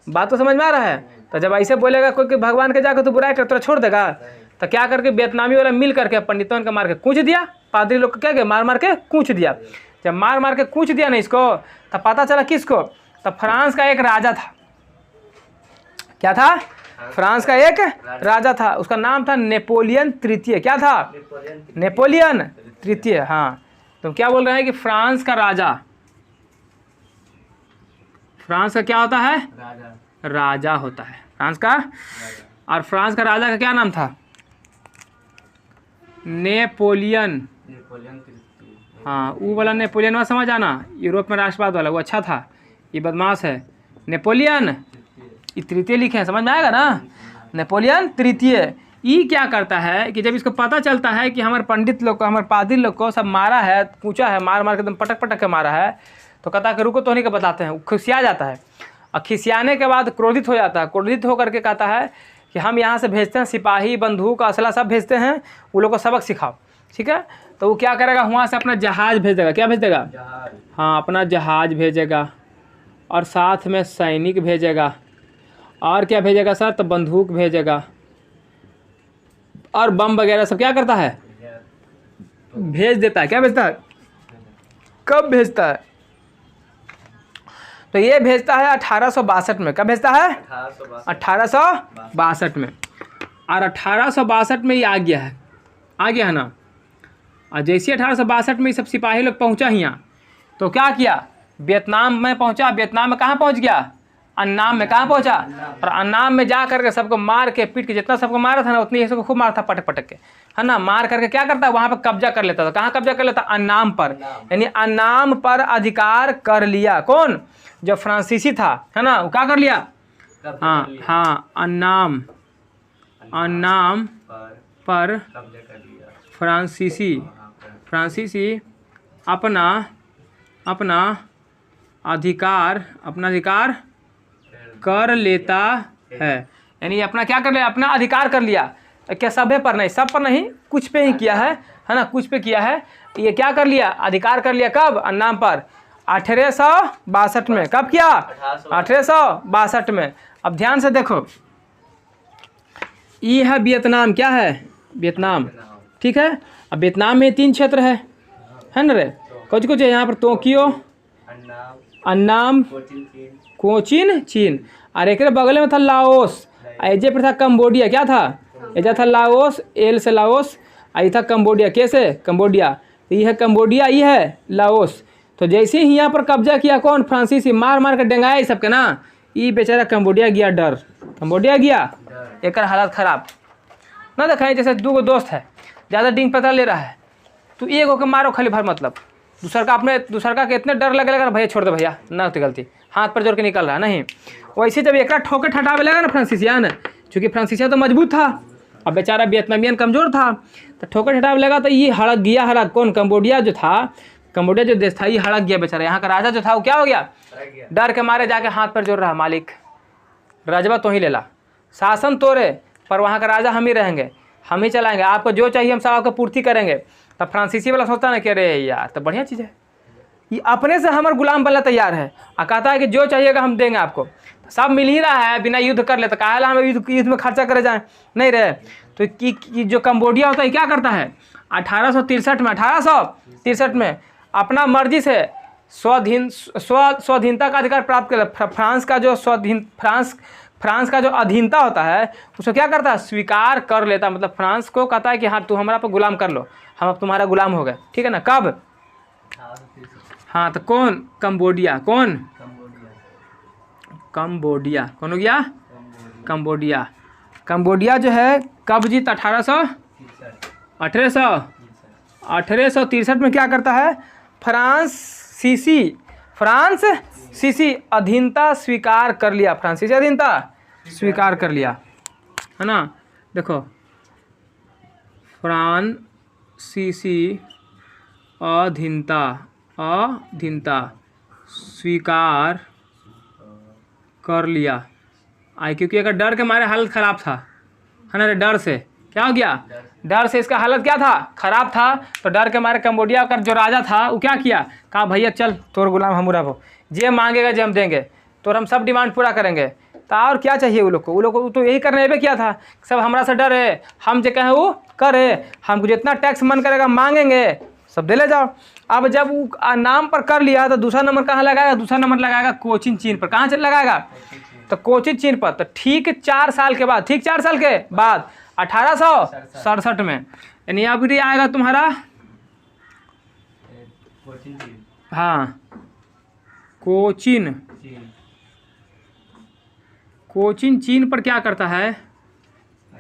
बात तो समझ में आ रहा है? तो जब ऐसे बोलेगा कोई कि भगवान के जाकर तो बुराई कर, तो छोड़ देगा? तो क्या करके वियतनामी वाला मिल करके पंडितों का मार के कूच दिया। पादरी लोग को क्या किया? मार के कूच दिया। जब मार के कूच दिया ना इसको, तब पता चला किसको? तब फ्रांस का एक राजा था। क्या था? फ्रांस का एक राजा था, उसका नाम था नेपोलियन तृतीय। क्या था? नेपोलियन तृतीय। हाँ, तुम क्या बोल रहे हैं कि फ्रांस का राजा, फ्रांस का क्या होता है? राजा होता है फ्रांस का। और फ्रांस का राजा का क्या नाम था? नेपोलियन। हाँ, वो वाला नेपोलियन वाला समझ आना, यूरोप में राष्ट्रवाद वाला, वो अच्छा था, ये बदमाश है। नेपोलियन, ये तृतीय लिखे हैं, समझ में आएगा ना? नेपोलियन तृतीय। ये क्या करता है कि जब इसको पता चलता है कि हमारे पंडित लोग को, हमारे पादरी लोग को सब मारा है, पूछा है, मार के एकदम पटक के मारा है, तो कहता है कि रुको तो नहीं के बताते हैं। वो खिसिया जाता है और खिसियाने के बाद क्रोधित हो जाता है। क्रोधित होकर के कहता है कि हम यहाँ से भेजते हैं सिपाही, बंदूक, असला सब भेजते हैं, वो लोग को सबक सिखाओ, ठीक है? तो वो क्या करेगा, वहाँ से अपना जहाज़ भेज देगा। क्या भेज देगा? हाँ, अपना जहाज़ भेजेगा और साथ में सैनिक भेजेगा। और क्या भेजेगा सर? तो बंदूक भेजेगा और बम वगैरह सब क्या करता है, भेज देता है। क्या भेजता है? कब भेजता है? तो ये भेजता है 1862 में। कब भेजता है? 1862 में। और 1862 में ये आ गया है ना। और जैसे 1862 में ये सब सिपाही लोग पहुँचा ही यहाँ, तो क्या किया, वियतनाम में पहुँचा। वियतनाम में कहाँ पहुँच गया? अन्नाम में। कहाँ पहुँचा? और अन्नाम में जा करके सबको मार के पीट के, जितना सबको मारा था ना उतनी ही सबको खूब मारा था, पटक के। है ना, मार करके क्या करता है वहाँ पर कब्जा कर लेता था। कहाँ कब्जा कर लेता? अन्नाम पर, यानी अन्नाम पर अधिकार कर लिया। कौन? जो फ्रांसीसी था, है ना, वो क्या कर लिया? हाँ हाँ, अन्नाम पर फ्रांसीसी अपना अधिकार कर लेता है। यानी अपना क्या कर लिया? अपना अधिकार कर लिया। क्या सभे पर नहीं, सब पर नहीं, कुछ पे ही किया है ना, कुछ पे किया है। ये क्या कर लिया? अधिकार कर लिया। कब? अन्नाम पर 1862 में। कब किया? 1862 में। अब ध्यान से देखो, ये है वियतनाम। क्या है? वियतनाम, ठीक है। अब वियतनाम में 3 क्षेत्र है ना रे, कुछ कुछ है यहाँ पर, टोक्यो, अन्नाम, कोचिन, चीन, और एक बगल में था लाओस, एजे पर था कंबोडिया। क्या था? एजा था लाओस, एल से लाओस, आई था कंबोडिया। कैसे? कंबोडिया, ये है कंबोडिया, ये है लाओस। तो जैसे ही यहाँ पर कब्जा किया कौन? फ्रांसीसी, मार मार कर डेंगाया सबके ना, ये बेचारा कंबोडिया गया डर, कंबोडिया गया, एक हालत खराब ना। देखा जैसे 2 दोस्त है, ज़्यादा डिंग पता ले रहा है, तो एक होकर मारो खाली भर, मतलब दूसर का कितने डर लगे लगा, भैया छोड़ दे भैया, ना तो गलती, हाथ पर जोड़ के निकल रहा नहीं। वैसे जब एक ठोके ठटावे लगा ना फ्रांसीसियन, चूँकि फ्रांसीसिया तो मजबूत था, अब बेचारा वियतनामियन कमज़ोर था, तो ठोके ठटावे लगा तो ये हड़क गया। कौन? कंबोडिया जो था, कंबोडिया जो देश था, ये हड़क गया बेचारा। यहाँ का राजा जो था वो क्या हो गया? डर के मारे जाके हाथ पर जोड़ रहा, मालिक राजवा तो ही ले ला, शासन तोड़े पर वहाँ का राजा हम ही रहेंगे, हम ही चलाएंगे, आपको जो चाहिए हम सब आपको पूर्ति करेंगे। तब फ्रांसीसी वाला सोचता ना कि अरे यार तो बढ़िया चीज़ है, ये अपने से हमारे गुलाम बनना तैयार है, और कहता है कि जो चाहिएगा हम देंगे आपको। सब मिल ही रहा है, बिना युद्ध कर ले तो काहे ला हम युद्ध में खर्चा करे जाए, नहीं रहे। तो कि जो कंबोडिया होता है क्या करता है? 1863 में अपना मर्जी से स्वाधीनता का अधिकार प्राप्त कर। फ्रांस का जो अधीनता होता है उसको क्या करता है? स्वीकार कर लेता। मतलब फ्रांस को कहता है कि हाँ तू हमारा पर गुलाम कर लो, हम अब तुम्हारा गुलाम हो गए, ठीक है ना। कब? हाँ, तो कौन? कंबोडिया। कौन? कंबोडिया कौन हो गया? कंबोडिया जो है कब जीत? 1863 में क्या करता है? फ्रांसीसी अधीनता स्वीकार कर लिया। फ्रांसीसी अधीनता स्वीकार कर लिया, है ना। देखो, फ्रांसीसी अधीनता स्वीकार कर लिया। क्योंकि अगर डर के मारे हालत ख़राब था, है ना, डर से क्या हो गया? डर से इसका हालत क्या था? ख़राब था। तो डर के मारे कंबोडिया का जो राजा था वो क्या किया? कहा भैया चल तोर गुलाम हम रहो, जे मांगेगा जे हम देंगे, तो हम सब डिमांड पूरा करेंगे। तो और क्या चाहिए वो लोग को तो यही करने पे किया था, सब हमारा से डर है, हम जो कहें वो करे, हमको जितना टैक्स मन करेगा मांगेंगे, सब दे ले जाओ। अब जब वो नाम पर कर लिया तो दूसरा नंबर कहाँ लगाएगा? दूसरा नंबर लगाएगा कोचिन, चीन पर। कहाँ लगाएगा? तो कोचिन, चीन पर। तो ठीक 4 साल के बाद, 1867 में, यानी अब आएगा तुम्हारा, हाँ, कोचिन चीन पर क्या करता है?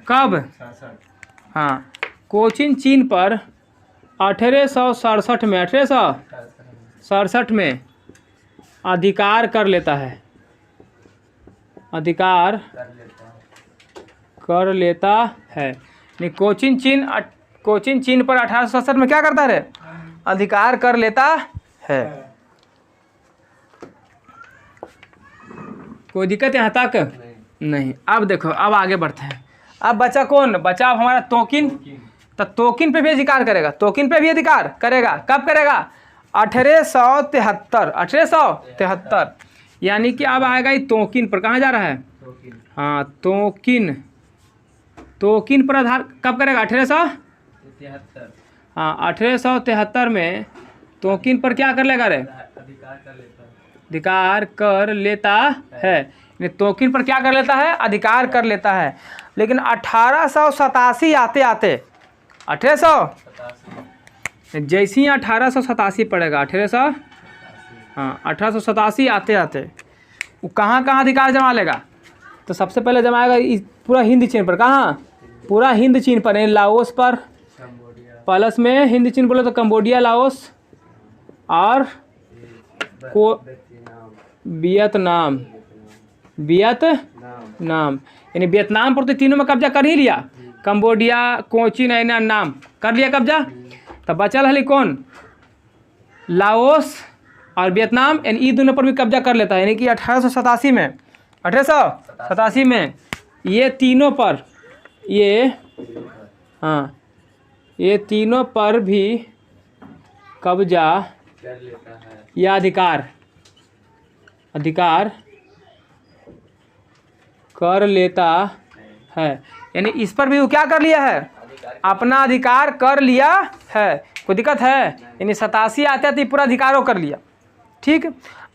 कब? हाँ, कोचिन चीन पर 1867 में अधिकार कर लेता है। नहीं, कोचिन चीन पर 1867 में क्या करता है? अधिकार कर लेता है। कोई दिक्कत यहाँ तक? नहीं। अब देखो, अब आगे बढ़ते हैं। अब बचा कौन? बचा अब हमारा तोकिन। तो तोकिन पे भी अधिकार करेगा, कब करेगा? 1873। यानी कि अब आएगा ये तोकिन पर। कहाँ जा रहा है? हाँ, तोकिन पर आधार कब करेगा? 1873। हाँ, 1873 में तोकिन पर क्या कर लेगा रे? अधिकार कर लेता है। तोकिन पर क्या कर लेता है? अधिकार कर लेता है। लेकिन 1887 आते 1800 जैसे ही 1887 पड़ेगा, 1887 आते वो कहाँ अधिकार जमा लेगा? तो सबसे पहले जमाएगा पूरा हिंद चीन पर। कहाँ? पूरा हिंद चीन पर, लाओस पर, प्लस में हिंद चीन बोले तो कंबोडिया, लाओस और को वियतनाम, वियतनाम यानी वियतनाम पर तो तीनों में कब्जा कर ही लिया, कंबोडिया, कोचीन, नाम कर लिया कब्जा। तब बचल है कौन, लाओस और वियतनाम, यानी ये दोनों पर भी कब्जा कर लेता है। यानी कि 1887 में ये तीनों पर, ये हाँ ये तीनों पर भी कब्जा या अधिकार कर लेता है। यानी इस पर भी वो क्या कर लिया है, अपना अधिकार कर लिया है। कोई दिक्कत है, यानी 87 आते थे पूरा अधिकारों कर लिया। ठीक,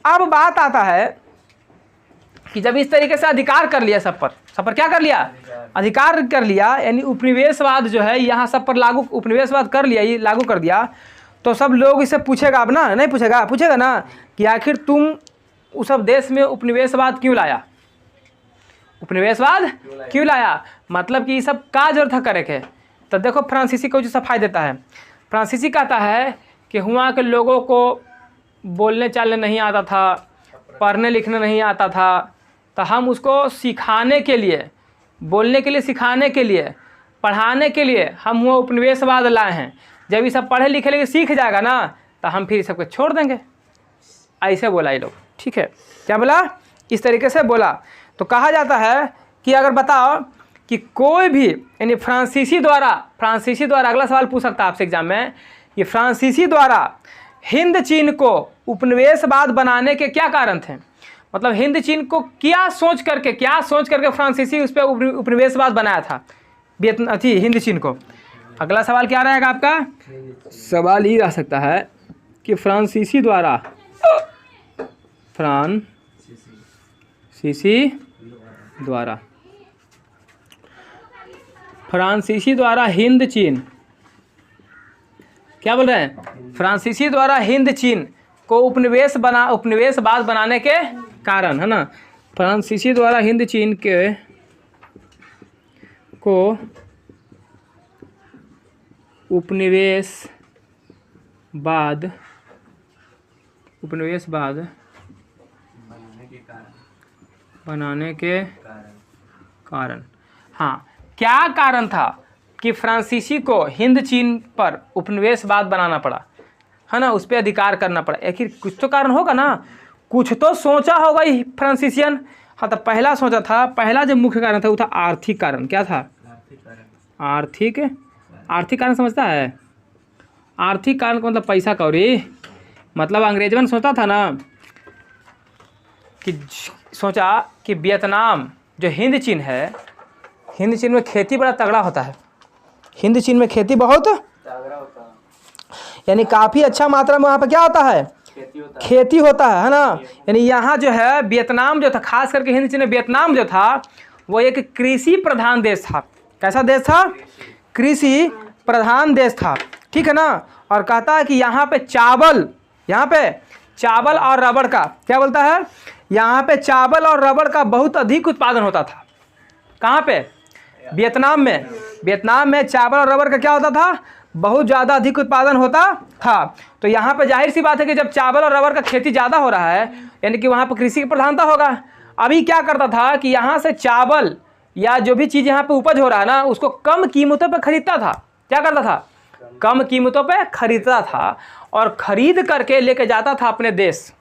अब बात आता है कि जब इस तरीके से अधिकार कर लिया, सब पर क्या कर लिया, अधिकार कर लिया, यानी उपनिवेशवाद जो है यहाँ सब पर लागू, उपनिवेशवाद कर लिया, ये लागू कर दिया, तो सब लोग इसे पूछेगा अब ना, नहीं पूछेगा ना कि आखिर तुम उस सब देश में उपनिवेशवाद क्यों लाया, उपनिवेशवाद क्यों लाया, मतलब कि ये सब का जरूरत था करे के। तो देखो फ्रांसीसी को जो सफाई देता है, फ्रांसीसी कहता है कि वहाँ के लोगों को बोलने चालने नहीं आता था, पढ़ने लिखने नहीं आता था, तो हम उसको सिखाने के लिए, बोलने के लिए, सिखाने के लिए, पढ़ाने के लिए हम वो उपनिवेशवाद लाए हैं। जब ये सब पढ़े लिखे सीख जाएगा ना, तो हम फिर सबको छोड़ देंगे। ऐसे बोला ये लोग। ठीक है, क्या बोला, इस तरीके से बोला। तो कहा जाता है कि अगर बताओ कि कोई भी, यानी फ्रांसीसी द्वारा, अगला सवाल पूछ सकता है आपसे एग्जाम में, कि फ्रांसीसी द्वारा हिंद चीन को उपनिवेशवाद बनाने के क्या कारण थे, मतलब हिंद चीन को क्या सोच करके फ्रांसीसी उस पर उपनिवेशवाद बनाया था, हिंद चीन को। अगला सवाल क्या रहेगा आपका, सवाल ये रह सकता है कि फ्रांसीसी द्वारा हिंद चीन, क्या बोल रहे हैं, फ्रांसीसी द्वारा हिंद चीन को उपनिवेशवाद बनाने के कारण, है ना, फ्रांसीसी द्वारा हिंद चीन के को उपनिवेशवाद बनाने के कारण। हाँ, क्या कारण था कि फ्रांसीसी को हिंद चीन पर उपनिवेशवाद बनाना पड़ा, है ना, उस पर अधिकार करना पड़ा। आखिर कुछ तो कारण होगा ना, कुछ तो सोचा होगा ही फ्रांसीसियन। हाँ, तो पहला सोचा था, पहला जो मुख्य कारण था वो था आर्थिक कारण। क्या था, आर्थिक कारण समझता है, आर्थिक कारण का मतलब पैसा कौड़ी। मतलब अंग्रेजों ने सोचा था ना कि कि वियतनाम जो हिंद चीन है, हिंद चीन में खेती बड़ा तगड़ा होता है, हिंद चीन में खेती बहुत तगड़ा होता है, यानी काफ़ी अच्छा मात्रा में वहाँ पर क्या होता है, खेती होता है ना। यानी यहाँ जो है वियतनाम जो था, खास करके हिंद चीन में वियतनाम जो था वो एक कृषि प्रधान देश था। कैसा देश था, कृषि प्रधान देश था। ठीक है ना। और कहता है कि यहाँ पे चावल और रबड़ का, क्या बोलता है, यहाँ पे चावल और रबड़ का बहुत अधिक उत्पादन होता था। कहाँ पे, वियतनाम में। वियतनाम में चावल और रबड़ का क्या होता था, बहुत ज़्यादा अधिक उत्पादन होता था। तो यहाँ पे जाहिर सी बात है कि जब चावल और रबड़ का खेती ज़्यादा हो रहा है, यानी कि वहाँ पर कृषि की प्रधानता होगा। अभी क्या करता था कि यहाँ से चावल या जो भी चीज़ यहाँ पे उपज हो रहा है ना, उसको कम कीमतों पे खरीदता था। क्या करता था, कम कीमतों पे खरीदता था और ख़रीद करके लेके जाता था अपने देश,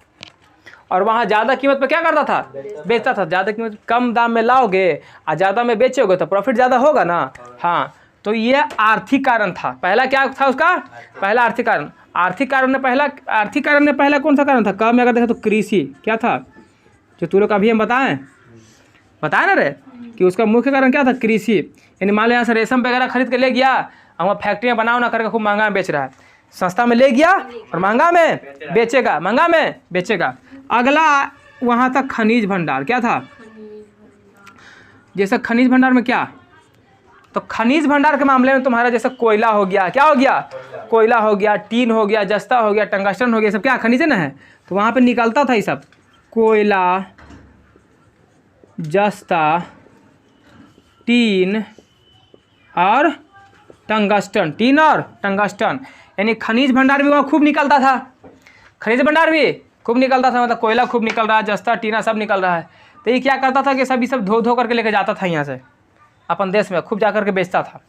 और वहाँ ज़्यादा कीमत पे क्या करता था, बेचता था। ज़्यादा कीमत, कम दाम में लाओगे और ज़्यादा में बेचोगे तो प्रॉफिट ज़्यादा होगा ना। हाँ, तो ये आर्थिक कारण था। पहला क्या था उसका, पहला आर्थिक कारण। आर्थिक कारण में पहला कौन सा कारण था, काम में अगर देखा तो कृषि। क्या था, जो तू लोग अभी हम बताए ना रे, कि उसका मुख्य कारण क्या था, कृषि। यानी मान लो यहाँ से रेशम वगैरह खरीद के ले गया, हम फैक्ट्रियाँ बनाओ ना करके खूब महंगा में बेच रहा है, सस्ता में ले गया और महंगा में बेचेगा। अगला वहाँ तक खनिज भंडार। क्या था, जैसे खनिज भंडार में क्या, तो खनिज भंडार के मामले में तुम्हारा जैसे कोयला हो गया, क्या हो गया, कोयला हो गया, टीन हो गया, जस्ता हो गया, टंगस्टन हो गया, सब क्या खनिज न है। तो वहाँ पे निकलता था ये सब, कोयला, जस्ता, टीन और टंगस्टन, टीन और टंगस्टन, यानी खनिज भंडार भी वहाँ खूब निकलता था। खनिज भंडार भी खूब निकलता था, मतलब कोयला खूब निकल रहा है, जस्ता टीना सब निकल रहा है। तो ये क्या करता था कि सब धो धो करके लेके जाता था यहाँ से अपन देश में, खूब जा करके बेचता था,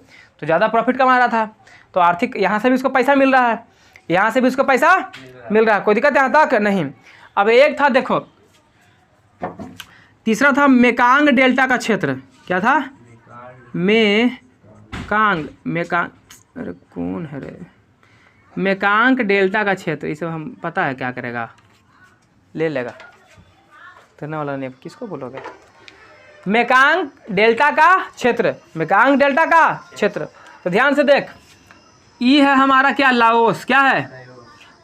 तो ज़्यादा प्रॉफिट कमा रहा था। तो आर्थिक यहाँ से भी उसको पैसा मिल रहा है, यहाँ से भी उसको पैसा मिल रहा है, कोई दिक्कत यहाँ तक नहीं। अब एक था, देखो तीसरा था मेकांग डेल्टा का क्षेत्र। क्या था? मेकांग, अरे कौन है रे, मेकांग डेल्टा का क्षेत्र। इसे हम पता है क्या करेगा, ले लेगा करने वाला नहीं, किसको बोलोगे? मेकांग डेल्टा का क्षेत्र, मेकांग डेल्टा का क्षेत्र। तो ध्यान से देख, ये है हमारा क्या, लाओस, क्या है,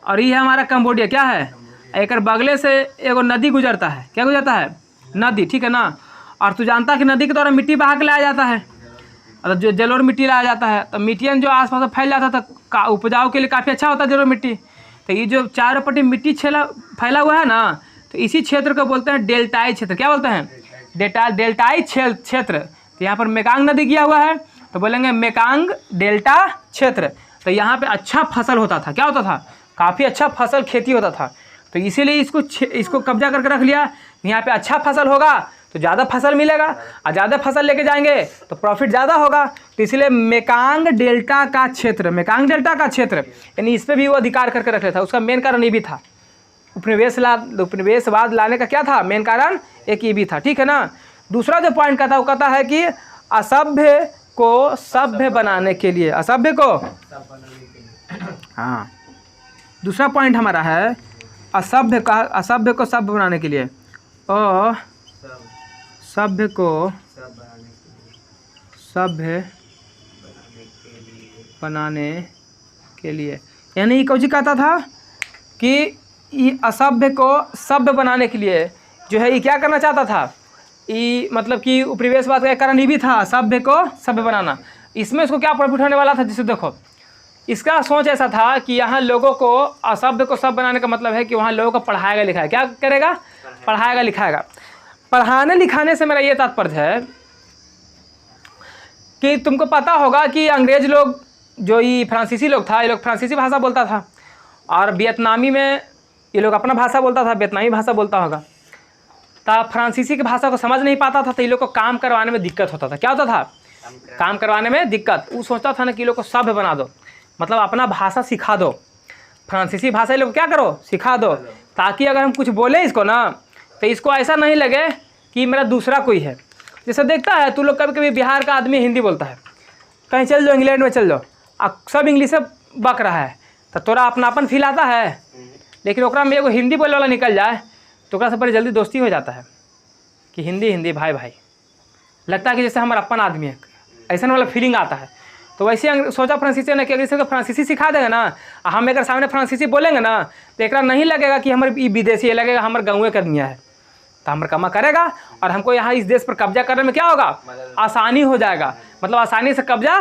और ये है हमारा कंबोडिया, क्या है, एक बगले से एक नदी गुजरता है। क्या गुजरता है? नदी, ठीक है ना। और तू जानता है कि नदी के द्वारा मिट्टी बहा के लाया जाता है, और जो जलोढ़ मिट्टी लाया जाता है, तो मिट्टियन जो आसपास फैल जाता था, उपजाऊ के लिए काफ़ी अच्छा होता है जलोढ़ मिट्टी। तो ये जो चारों पट्टी मिट्टी फैला हुआ है ना, तो इसी क्षेत्र को बोलते हैं डेल्टाई क्षेत्र। क्या बोलते हैं? डेल्टाई क्षेत्र। तो यहाँ पर मेकांग नदी गया हुआ है, तो बोलेंगे मेकांग डेल्टा क्षेत्र। तो यहाँ पे अच्छा फसल होता था। क्या होता था? काफ़ी अच्छा फसल खेती होता था। तो इसीलिए इसको कब्जा करके रख लिया। यहाँ पे अच्छा फसल होगा तो ज़्यादा फसल मिलेगा, और ज़्यादा फसल लेके जाएंगे तो प्रॉफिट ज़्यादा होगा। तो इसलिए मेकांग डेल्टा का क्षेत्र, मेकांग डेल्टा का क्षेत्र, यानी इस पर भी वो अधिकार करके रख लेता था। उसका मेन कारण ये भी था, उपनिवेशवाद लाने का क्या था मेन कारण, एक ये भी था, ठीक है ना। दूसरा जो पॉइंट का था वो कहता है कि असभ्य को सभ्य बनाने के लिए, असभ्य को, हाँ दूसरा पॉइंट हमारा है असभ्य को सभ्य बनाने के लिए, और सभ्य को सभ्य बनाने के लिए, यानी कौची कहता था कि ये असभ्य को सभ्य बनाने के लिए जो है ये क्या करना चाहता था, ये मतलब कि उपनिवेशवाद का कारण ये भी था, सभ्य को सभ्य बनाना। इसमें इसको क्या प्रॉफिट होने वाला था, जिसे देखो इसका सोच ऐसा था कि यहाँ लोगों को असभ्य को सभ्य बनाने का मतलब है कि वहाँ लोगों को पढ़ाएगा लिखाएगा। क्या करेगा? पढ़ाएगा लिखाएगा। पढ़ाने लिखाने से मेरा ये तात्पर्य है कि तुमको पता होगा कि अंग्रेज लोग, जो ये फ्रांसीसी लोग था, ये लोग फ्रांसीसी भाषा बोलता था, और वियतनामी में ये लोग अपना भाषा बोलता था, वियतनामी भाषा बोलता होगा। तब फ्रांसीसी की भाषा को समझ नहीं पाता था, तो ये लोग को काम करवाने में दिक्कत होता था। क्या होता था? काम करवाने में दिक्कत। वो सोचता था ना कि ये लोग को सभ्य बना दो, मतलब अपना भाषा सिखा दो, फ्रांसीसी भाषा ये लोग क्या करो, सिखा दो, ताकि अगर हम कुछ बोले इसको ना, तो इसको ऐसा नहीं लगे कि मेरा दूसरा कोई है। जैसे देखता है तू लोग, कभी कभी बिहार का आदमी हिंदी बोलता है, कहीं चल जाओ इंग्लैंड में चल जाओ, अब सब इंग्लिश से बक रहा है, तो तोरा अपनापन फील आता है। लेकिन ओकरा में एगो हिंदी बोलने वाला निकल जाए तो ओकरा से बड़ी जल्दी दोस्ती हो जाता है कि हिंदी भाई भाई, लगता है कि जैसे हमारा अपन आदमी है, ऐसा वाला फीलिंग आता है। तो वैसे सोचा फ्रांसीसी ने कि अगर इसको फ्रांसीसी सिखा देगा ना, हम एक सामने फ्रांसीसी बोलेंगे ना, तो एक नहीं लगेगा कि हमारे विदेशी, लगेगा हमारे गाँव का आदमी है, तो हमारा कमा करेगा और हमको यहाँ इस देश पर कब्जा करने में क्या होगा, आसानी हो जाएगा, मतलब आसानी से कब्जा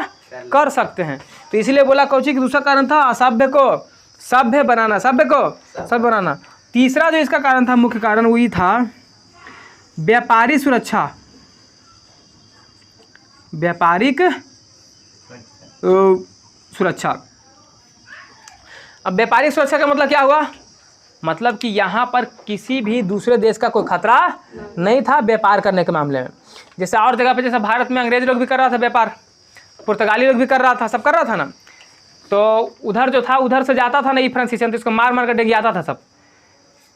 कर सकते हैं। तो इसीलिए बोला कौची कि दूसरा कारण था असभ्य को सभ्य बनाना, सभ्य को सभ्य बनाना। तीसरा जो इसका कारण था, मुख्य कारण वही था व्यापारी सुरक्षा, व्यापारिक सुरक्षा। अब व्यापारिक सुरक्षा का मतलब क्या हुआ, मतलब कि यहाँ पर किसी भी दूसरे देश का कोई खतरा नहीं था व्यापार करने के मामले में। जैसे और जगह पे, जैसे भारत में अंग्रेज लोग भी कर रहा था व्यापार, पुर्तगाली लोग भी कर रहा था, सब कर रहा था ना, तो उधर जो था उधर से जाता था ना ये फ्रांसीसियन, तो इसको मार मार कर डेग आता था, सब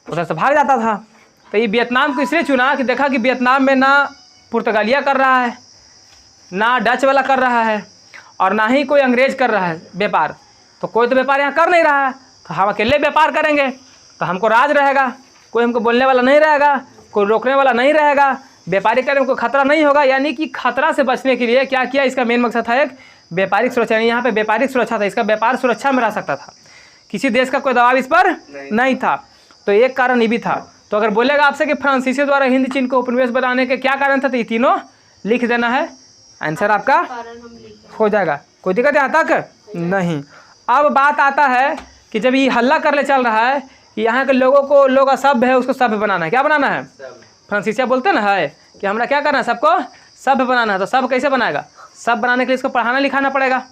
उधर से भाग जाता था। तो ये वियतनाम को इसलिए चुना कि देखा कि वियतनाम में ना पुर्तगालिया कर रहा है, ना डच वाला कर रहा है, और ना ही कोई अंग्रेज कर रहा है व्यापार, तो कोई तो व्यापार यहाँ कर नहीं रहा है, तो हम अकेले व्यापार करेंगे तो हमको राज रहेगा, कोई हमको बोलने वाला नहीं रहेगा, कोई रोकने वाला नहीं रहेगा, व्यापारी करने में कोई खतरा नहीं होगा। यानी कि खतरा से बचने के लिए क्या किया, इसका मेन मकसद था एक व्यापारिक सुरक्षा। यानी यहाँ पे व्यापारिक सुरक्षा था, इसका व्यापार सुरक्षा में रह सकता था, किसी देश का कोई दबाव इस पर नहीं था। तो एक कारण ये भी था। तो अगर बोलेगा आपसे कि फ्रांसीसी द्वारा हिंद चीन को उपनिवेश बनाने के क्या कारण था, तो ये तीनों लिख देना है, आंसर आपका हो जाएगा, कोई दिक्कत यहाँ तक नहीं। अब बात आता है कि जब ये हल्ला करले चल रहा है कि यहाँ के लोगों को, लोग असभ्य है उसको सभ्य बनाना है, क्या बनाना है, फ्रांसीसिया बोलते ना है कि हमरा क्या करना है, सबको सभ्य बनाना है। तो सब कैसे बनाएगा, सब बनाने के लिए इसको पढ़ाना लिखाना पड़ेगा,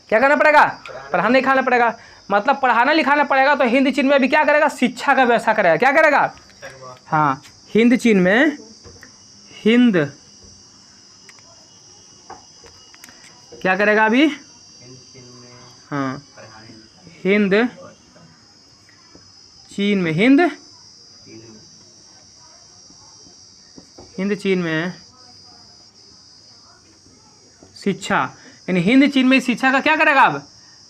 क्या करना पड़ेगा? पढ़ाना लिखाना पड़ेगा। मतलब पढ़ाना लिखाना पड़ेगा तो हिंद चीन में भी क्या करेगा? शिक्षा का व्यवस्था करेगा। क्या करेगा? हाँ, हिंद चीन में क्या करेगा अभी? हाँ, हिंद चीन में शिक्षा, यानी हिंद चीन में शिक्षा का क्या करेगा? अब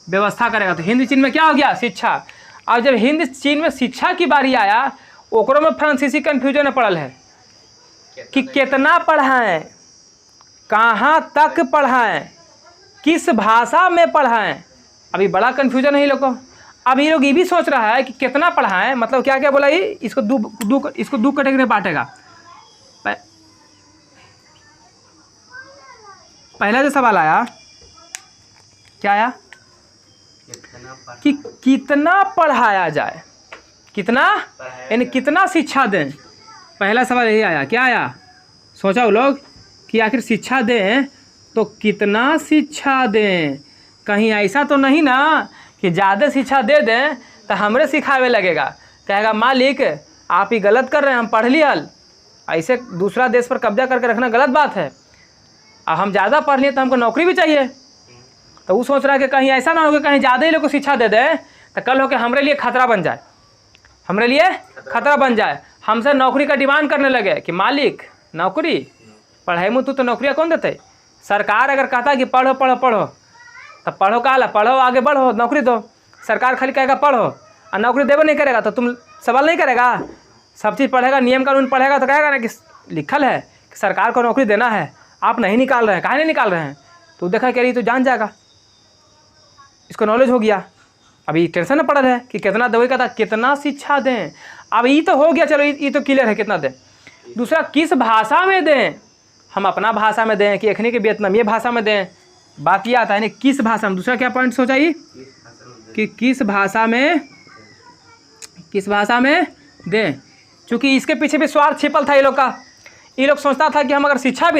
व्यवस्था करेगा। तो हिंद चीन में क्या हो गया? शिक्षा। अब जब हिंद चीन में शिक्षा की बारी आया, ओकरों में फ्रांसीसी कन्फ्यूजन पड़ल है कि कितना पढ़ाएं, कहाँ तक पढ़ाएं, किस भाषा में पढ़ाएं। अभी बड़ा कन्फ्यूजन है ये लोग को। अब ये लोग ये भी सोच रहा है कि कितना पढ़ाएं, मतलब क्या क्या बोला ये, इसको दो कैटेगरी में बांटेगा। पहला जो सवाल आया, क्या आया कि कितना पढ़ाया जाए, कितना यानी कितना शिक्षा दें। पहला सवाल यही आया। क्या आया? सोचा वो लोग कि आखिर शिक्षा दें तो कितना शिक्षा दें। कहीं ऐसा तो नहीं ना कि ज़्यादा शिक्षा दे दें तो हमरे सिखावे लगेगा, कहेगा मालिक आप ही गलत कर रहे हैं, हम पढ़ लियल। ऐसे दूसरा देश पर कब्जा करके रखना गलत बात है। अब हम ज़्यादा पढ़ लिए तो हमको नौकरी भी चाहिए। तो वो सोच रहा है कि कहीं ऐसा ना हो कि कहीं ज़्यादा ही लोग को शिक्षा दे दें तो कल हो के हमरे लिए खतरा बन जाए, हमसे नौकरी का डिमांड करने लगे कि मालिक नौकरी पढ़ाई में तो नौकरियाँ कौन देते? सरकार अगर कहता कि पढ़ो पढ़ो पढ़ो तब पढ़ो काला, पढ़ो आगे बढ़ो, नौकरी दो। सरकार खाली कहेगा पढ़ो और नौकरी देवे नहीं करेगा तो तुम सवाल नहीं करेगा। सब चीज़ पढ़ेगा, नियम कानून पढ़ेगा तो कहेगा ना कि लिखल है कि सरकार को नौकरी देना है, आप नहीं निकाल रहे हैं, काहे नहीं निकाल रहे हैं? तो देखा कह रही तो जान जाएगा, इसको नॉलेज हो गया। अभी टेंशन न पड़ रहा है कि कितना दवाई का था, कितना शिक्षा दें। अब ये तो हो गया, चलो ये तो क्लियर है कितना दें। दूसरा किस भाषा में दें, हम अपना भाषा में दें कि एखने के वियतनामी भाषा में दें, बात ये आता है ना किस भाषा में। दूसरा क्या पॉइंट सोचा ये कि किस भाषा में दें। चूँकि इसके पीछे भी स्वार्थ छिपल था ये लोग का। ये लोग सोचता था कि हम अगर शिक्षा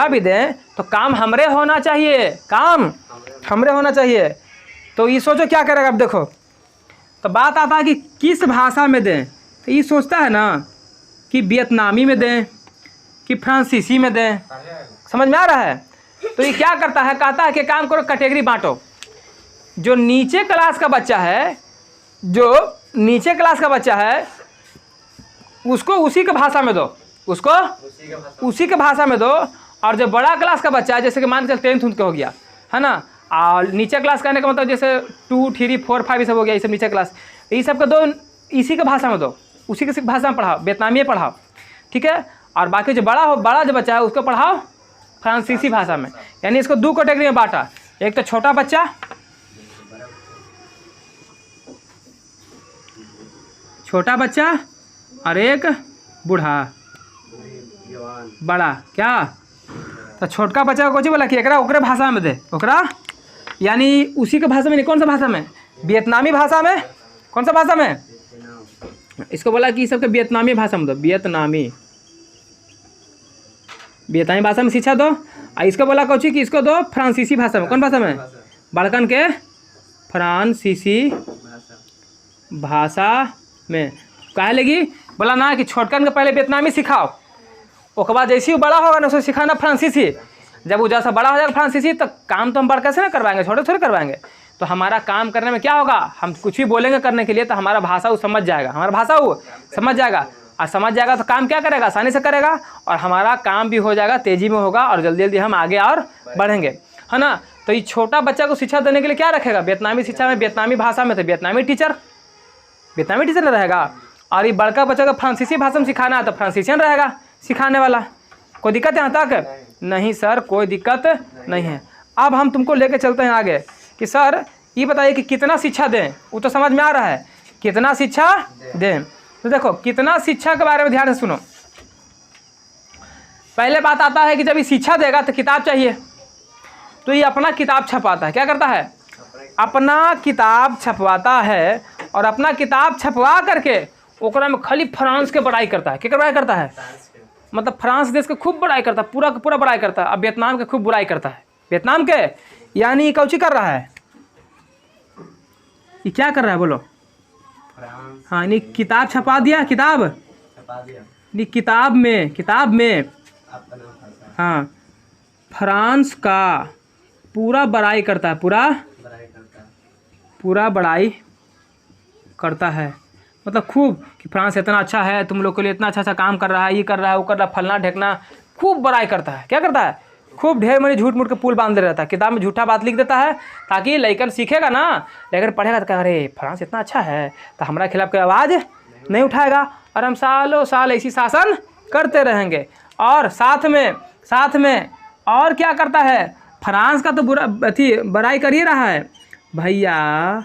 भी दें तो काम हमरे होना चाहिए, तो ये सोचो क्या करेगा। अब देखो तो बात आता है कि किस भाषा में दें, तो ये सोचता है ना कि वियतनामी में दें कि फ्रांसीसी में दें। समझ में आ रहा है? तो ये क्या करता है, कहता है कि काम करो कैटेगरी बांटो। जो नीचे क्लास का बच्चा है उसको उसी के भाषा में दो, उसी के भाषा में दो। और जो बड़ा क्लास का बच्चा है, जैसे कि मान के चल 10th के हो गया है ना, और नीचे क्लास करने का मतलब जैसे 2, 3, 4, 5 ये सब हो गया, ये सब नीचे क्लास, ये सब का दो इसी के भाषा में दो, उसी के भाषा में पढ़ाओ, वियतनामी पढ़ाओ, ठीक है। और बाकी जो बड़ा जो बच्चा है उसको पढ़ाओ फ्रांसीसी भाषा में। यानी इसको 2 कैटेगरी में बांटा, एक तो छोटा बच्चा और एक बड़ा। क्या तो छोटका बच्चा को बोला कि एकरा ओकरे भाषा में दे, ओकरा यानी उसी के भाषा में, नहीं कौन सा भाषा में, वियतनामी भाषा में। कौन सा भाषा में? इसको बोला कि सबके वियतनामी भाषा में दो, वियतनामी भाषा में शिक्षा दो। और इसको बोला कोची कि इसको दो फ्रांसीसी भाषा में। कौन भाषा में? बड़कन के फ्रांसीसी भाषा में। कहे लगी बोला ना कि छोटकन के पहले वियतनामी सिखाओ, उसके बाद जैसे ही बड़ा होगा ना उसको सिखाना फ्रांसीसी। जब वो जैसा बड़ा हो जाएगा फ्रांसीसी तो काम तो हम बड़ कैसे ना करवाएंगे, छोटे थोड़े करवाएंगे। तो हमारा काम करने में क्या होगा, हम कुछ भी बोलेंगे करने के लिए तो हमारा भाषा वो समझ जाएगा, और समझ जाएगा तो काम क्या करेगा, आसानी से करेगा और हमारा काम भी हो जाएगा, तेज़ी में होगा और जल्दी जल्दी हम आगे और बढ़ेंगे, है ना। तो ये छोटा बच्चा को शिक्षा देने के लिए क्या रखेगा, वियतनामी शिक्षा में, वियतनामी भाषा में, तो वियतनामी टीचर न रहेगा। और ये बड़का बच्चा को फ्रांसीसी भाषा में सिखाना है तो फ्रांसीसियन रहेगा सिखाने वाला। कोई दिक्कत है यहाँ तक? नहीं सर, कोई दिक्कत नहीं है। अब हम तुमको लेके चलते हैं आगे कि सर ये बताइए कि कितना शिक्षा दें। वो तो समझ में आ रहा है, कितना शिक्षा दें। तो देखो कितना शिक्षा के बारे में ध्यान से सुनो। पहले बात आता है कि जब ये शिक्षा देगा तो किताब चाहिए, तो ये अपना किताब छपवाता है। क्या करता है? अपना किताब छपवाता है। और अपना किताब छपवा करके ओकरा में खाली फ्रांस के बड़ाई करता है। क्या बड़ाई करता है? मतलब फ्रांस देश के खूब बड़ाई करता है, पूरा का पूरा बड़ाई करता है। अब वियतनाम के खूब बुराई करता है। वियतनाम के, यानी कौची कर रहा है, ये क्या कर रहा है बोलो। हाँ, नहीं किताब छपा दिया, किताब नहीं, किताब में हाँ फ्रांस का पूरा बड़ाई करता है, पूरा बड़ाई करता है, मतलब खूब कि फ्रांस इतना अच्छा है, तुम लोग के लिए इतना अच्छा काम कर रहा है, ये कर रहा है, वो कर रहा है, फलना ढेकना, खूब बड़ाई करता है। क्या करता है, खूब ढेर मनी झूठ मूठ के पुल बांध दे रहता है, किताब में झूठा बात लिख देता है ताकि लइकन सीखेगा ना, लेकिन पढ़ेगा तो कह अरे फ्रांस इतना अच्छा है तो हमारा खिलाफ कोई आवाज़ नहीं उठाएगा और हम सालों साल ऐसी शासन करते रहेंगे। और साथ में और क्या करता है, फ्रांस का तो बड़ाई कर ही रहा है भैया,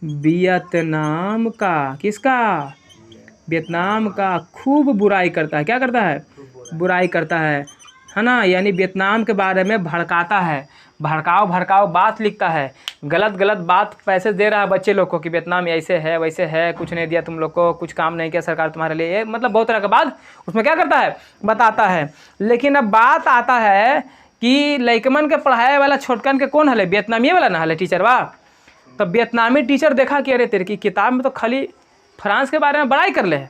वियतनाम का, किसका, वियतनाम का खूब बुराई करता है। क्या करता है, बुराई करता है ना, यानी वियतनाम के बारे में भड़काता है, भड़काओ बात लिखता है, गलत बात पैसे दे रहा है बच्चे लोग को कि वियतनाम ऐसे है वैसे है, कुछ नहीं दिया तुम लोग को, कुछ काम नहीं किया सरकार तुम्हारे लिए, मतलब बहुत तरह का बात उसमें क्या करता है, बताता है। लेकिन अब बात आता है कि लइकमन के पढ़ाए वाला छोटकन के कौन हले, वियतनामी वाला ना हले टीचर बा। तो वियतनामी टीचर देखा कि अरे तेरे की किताब में तो खाली फ्रांस के बारे में बड़ाई कर ले है,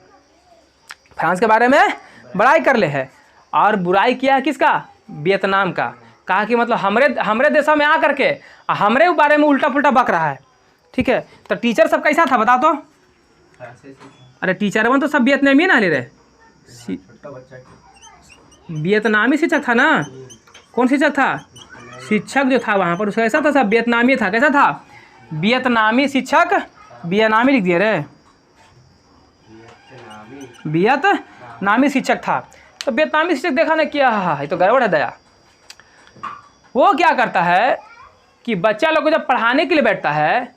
फ्रांस के बारे में बड़ाई कर ले है, और बुराई किया है किसका, वियतनाम का। कहा कि मतलब हमरे देशों में आकर के हमरे बारे में उल्टा पुल्टा बक रहा है। ठीक है, तो टीचर सब कैसा था बता तो, अरे टीचर तो सब वियतनामी ना ले रहे, वियतनामी शिक्षक था ना, कौन शिक्षक था, शिक्षक जो था वहाँ पर उसका कैसा था, सब वियतनामी था। कैसा था, वियतनामी शिक्षक, वियतनामी लिख दिए रे, वियतनामी शिक्षक था। तो वियतनामी शिक्षक देखा ना किया, हाँ तो गड़बड़ है दया। वो क्या करता है कि बच्चा लोग को जब पढ़ाने के लिए बैठता है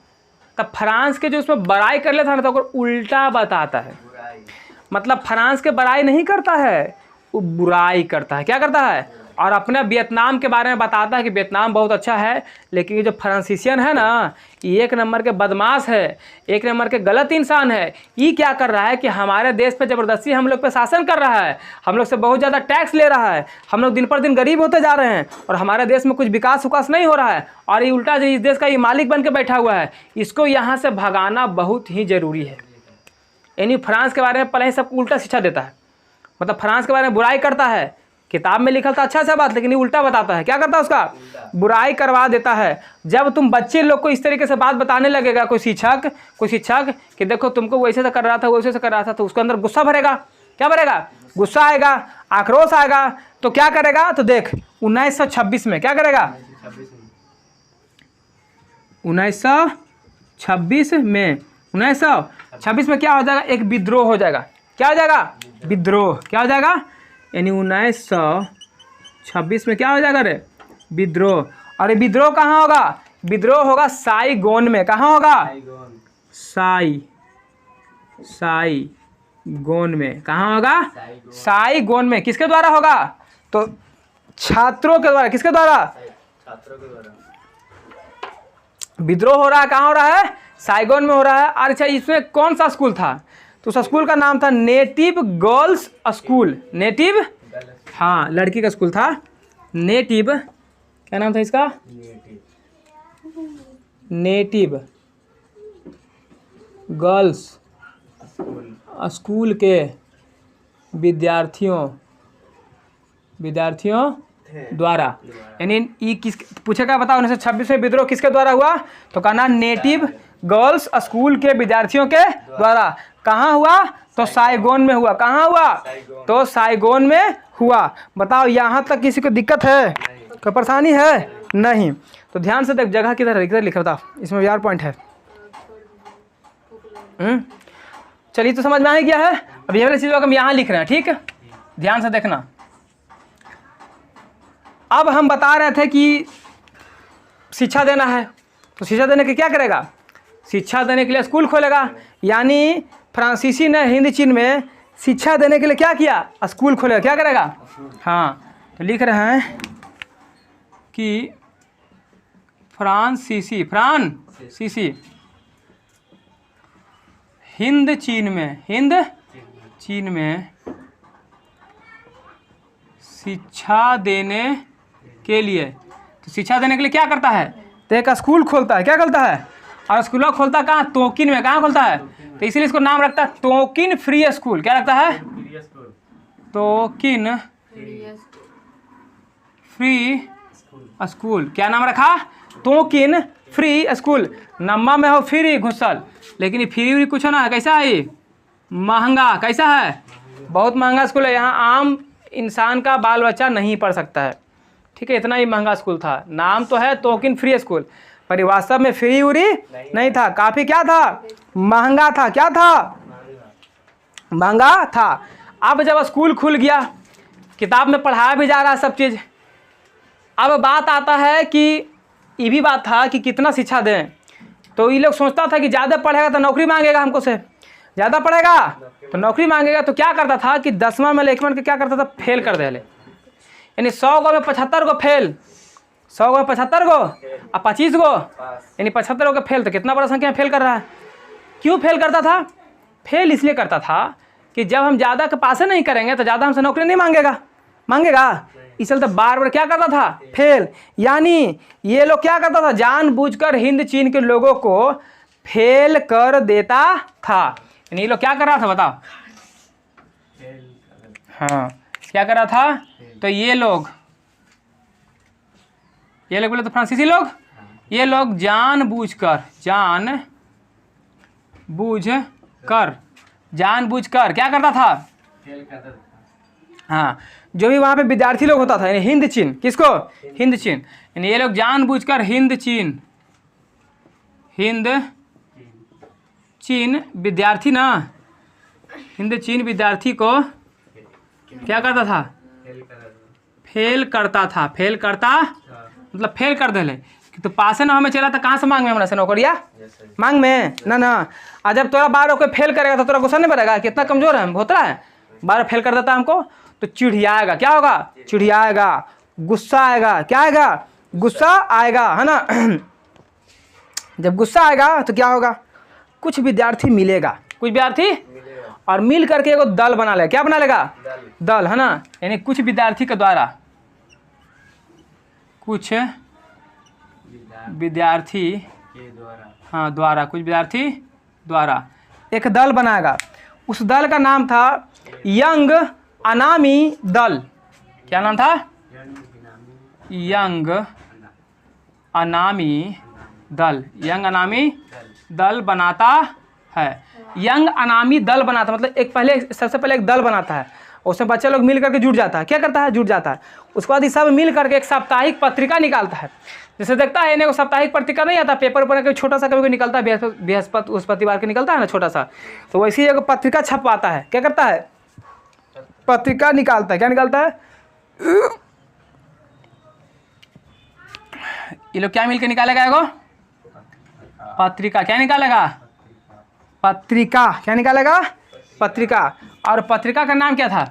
तब फ्रांस के जो उसमें बड़ाई कर लेता है ना तो उल्टा बताता है, मतलब फ्रांस के बड़ाई नहीं करता है, वो बुराई करता है। क्या करता है, और अपने वियतनाम के बारे में बताता है कि वियतनाम बहुत अच्छा है, लेकिन ये जो फ्रांसीसियन है ना ये एक नंबर के बदमाश है, एक नंबर के गलत इंसान है। ये क्या कर रहा है कि हमारे देश पे ज़बरदस्ती हम लोग पे शासन कर रहा है, हम लोग से बहुत ज़्यादा टैक्स ले रहा है, हम लोग दिन पर दिन गरीब होते जा रहे हैं और हमारे देश में कुछ विकास नहीं हो रहा है, और ये उल्टा जो इस देश का ये मालिक बन के बैठा हुआ है, इसको यहाँ से भगाना बहुत ही ज़रूरी है। यानी फ्रांस के बारे में पहले ही सबको उल्टा शिक्षा देता है, मतलब फ्रांस के बारे में बुराई करता है, किताब में लिखा था अच्छा सा बात, लेकिन ये उल्टा बताता है। क्या करता है, उसका बुराई करवा देता है। जब तुम बच्चे लोग को इस तरीके से बात बताने लगेगा कोई शिक्षक कि देखो तुमको वैसे से कर रहा था, वैसे से कर रहा था, तो उसके अंदर गुस्सा भरेगा। क्या भरेगा, गुस्सा आएगा, आक्रोश आएगा। तो क्या करेगा, तो देख 1926 में क्या करेगा, 1926 में क्या हो जाएगा, एक विद्रोह हो जाएगा। क्या हो जाएगा, विद्रोह। क्या हो जाएगा, यानी 1926 में क्या हो जाएगा रे, विद्रोह। और ये विद्रोह कहाँ होगा, विद्रोह होगा साइगोन में। कहाँ होगा, साइगोन में। कहाँ होगा, साइगोन में। किसके द्वारा होगा, तो छात्रों के द्वारा। किसके द्वारा, छात्रों के द्वारा विद्रोह हो रहा है। कहाँ हो रहा है, साइगोन में हो रहा है। और अच्छा इसमें कौन सा स्कूल था, तो उस स्कूल का नाम था नेटिव गर्ल्स स्कूल। नेटिव, हाँ लड़की का स्कूल था, नेटिव। क्या नाम था इसका, नेटिव गर्ल्स स्कूल के विद्यार्थियों द्वारा। यानी ये किस पूछेगा, बताओ 1926 में विद्रोह किसके द्वारा हुआ, तो कहना नेटिव गर्ल्स स्कूल के विद्यार्थियों के द्वारा। कहाँ हुआ, तो साइगोन में हुआ। कहाँ हुआ, तो साइगोन में हुआ। बताओ यहाँ तक किसी को दिक्कत है, कोई परेशानी है, नहीं। तो ध्यान से देख, जगह किधर लिखा, बताओ इसमें यार पॉइंट है। चलिए तो समझ में आ गया है। अब ये वाली चीज़ों को हम यहाँ लिख रहे हैं, ठीक है, ध्यान से देखना। अब हम बता रहे थे कि शिक्षा देना है, तो शिक्षा देने के क्या करेगा, शिक्षा देने के लिए स्कूल खोलेगा। यानी फ्रांसीसी ने हिंद चीन में शिक्षा देने के लिए क्या किया, स्कूल खोलेगा। क्या करेगा, हाँ तो लिख रहे हैं कि फ्रांसीसी हिंद चीन में शिक्षा देने के लिए। तो शिक्षा देने के लिए क्या करता है, तो एक स्कूल खोलता है। क्या खोलता है, और स्कूल खोलता है कहाँ, तोकिन में। कहाँ खोलता है, तो इसीलिए इसको नाम रखता है तोकिन फ्री स्कूल। क्या रखता है, तोकिन फ्री स्कूल। क्या नाम रखा, तोकिन फ्री स्कूल। नम्मा में हो फ्री घुसल, लेकिन ये फ्री कुछ ना है। कैसा है ये, महंगा। कैसा है, बहुत महंगा स्कूल है। यहाँ आम इंसान का बाल बच्चा नहीं पढ़ सकता है, ठीक है, इतना ही महंगा स्कूल था। नाम तो है तोकिन फ्री स्कूल, पर वास्तव में फ्री उरी नहीं था, काफ़ी क्या था, महंगा था। क्या था, महंगा था। अब जब स्कूल खुल गया, किताब में पढ़ाया भी जा रहा है सब चीज़, अब बात आता है कि ये भी बात था कि कितना शिक्षा दें। तो ये लोग सोचता था कि ज़्यादा पढ़ेगा तो नौकरी मांगेगा हमको से, ज़्यादा पढ़ेगा तो नौकरी मांगेगा। तो क्या करता था कि 10वां में 11 के क्या करता था, फेल कर दे। यानी 100 गो में 75 गो फेल, 100 गो में 75 गो और 25 गो, यानी 75 गो फेल। तो कितना बड़ा संख्या में फेल कर रहा है। क्यों फेल करता था, फेल इसलिए करता था कि जब हम ज़्यादा के पासे नहीं करेंगे तो ज़्यादा हमसे नौकरी नहीं मांगेगा। इसलिए तो बार बार क्या करता था, फेल। यानी ये लोग क्या करता था, जानबूझकर हिंद चीन के लोगों को फेल कर देता था। यानी ये लोग क्या कर रहा था, बताओ। हाँ, क्या कर रहा था, तो ये लोग बोले तो फ्रांसीसी लोग, ये लोग जानबूझकर क्या करता था, हाँ, जो भी वहाँ पे विद्यार्थी लोग होता था, यानी हिंद चीन, किसको, हिंद चीन, यानी ये लोग जानबूझकर हिंद चीन विद्यार्थी ना, हिंद चीन विद्यार्थी को क्या करता था, फेल करता मतलब फेल कर दे। तो पासे ना हमें चला तो कहाँ से मांग में हमरा से नौकरिया, मांग में ना। आज जब तोरा बार कोई फेल करेगा तो तोरा गुस्सा नहीं पड़ेगा, कितना कमजोर है, भोतरा है, बार फेल कर देता हमको, तो चिढ़ियाएगा। क्या होगा, चिढ़ियाएगा, गुस्सा आएगा। क्या आएगा, गुस्सा आएगा, है ना। जब गुस्सा आएगा तो क्या होगा, कुछ विद्यार्थी मिलेगा, और मिल करके एगो दल बना लेगा। क्या बना लेगा, दल, है ना। यानी कुछ विद्यार्थी के द्वारा, कुछ विद्यार्थी द्वारा एक दल बनाएगा। उस दल का नाम था यंग अनामी दल। क्या नाम था, यंग अनामी दल बनाता है। यंग अनामी दल बनाता मतलब सबसे पहले एक दल बनाता है, उसमें बच्चे लोग मिल करके जुट जाता है। क्या करता है, जुट जाता है। उसके बाद ये सब मिल करके एक साप्ताहिक पत्रिका निकालता है। जैसे देखता है इन्हें साप्ताहिक पत्रिका नहीं आता, पेपर ऊपर छोटा सा कभी निकलता है, बृहस्पतिवार के निकलता है ना छोटा सा, तो वैसे ही एक पत्रिका छपवाता है। क्या करता है, पत्रिका निकालता है। क्या निकालता है, ये लोग क्या मिलकर निकालेगा, एगो पत्रिका। क्या निकालेगा, पत्रिका। क्या निकालेगा, पत्रिका। और पत्रिका का नाम क्या था,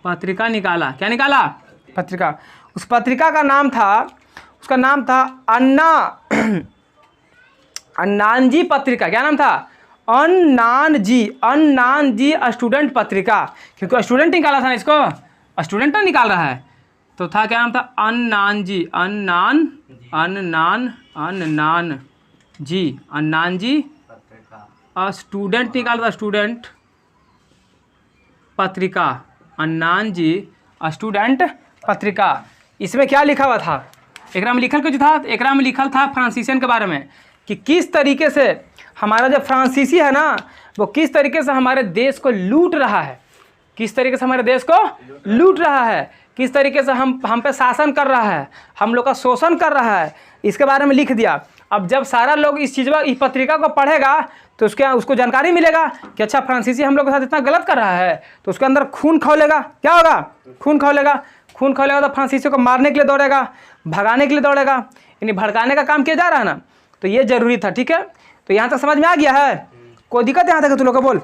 पत्रिका निकाला। क्या निकाला, पत्रिका। उस पत्रिका का नाम था, उसका नाम था अन्नानजी पत्रिका। क्या नाम था, अन्नानजी स्टूडेंट पत्रिका, क्योंकि स्टूडेंट निकाला था ना, इसको स्टूडेंट तो निकाल रहा है, तो था क्या नाम था, अन्नानजी स्टूडेंट निकाला था, स्टूडेंट पत्रिका, अन्नानजी स्टूडेंट पत्रिका। इसमें क्या लिखा हुआ था, एकरा में लिखल कुछ था, एकरा में लिखल था फ्रांसीसियन के बारे में, कि किस तरीके से हमारा जो फ्रांसीसी है ना, वो किस तरीके से हमारे देश को लूट रहा है, किस तरीके से हमारे देश को लूट रहा है, किस तरीके से हम पे शासन कर रहा है, हम लोग का शोषण कर रहा है, इसके बारे में लिख दिया। अब जब सारा लोग इस पत्रिका को पढ़ेगा तो उसको जानकारी मिलेगा कि अच्छा फ्रांसीसी हम लोग के साथ इतना गलत कर रहा है, तो उसके अंदर खून खौलेगा। क्या होगा, खून खौलेगा तो फ्रांसीसी को मारने के लिए दौड़ेगा, भगाने के लिए दौड़ेगा, यानी भड़काने का काम किया जा रहा है ना। तो ये जरूरी था, ठीक है। तो यहाँ तक समझ में आ गया है, कोई दिक्कत यहाँ तक तू लोग को बोल,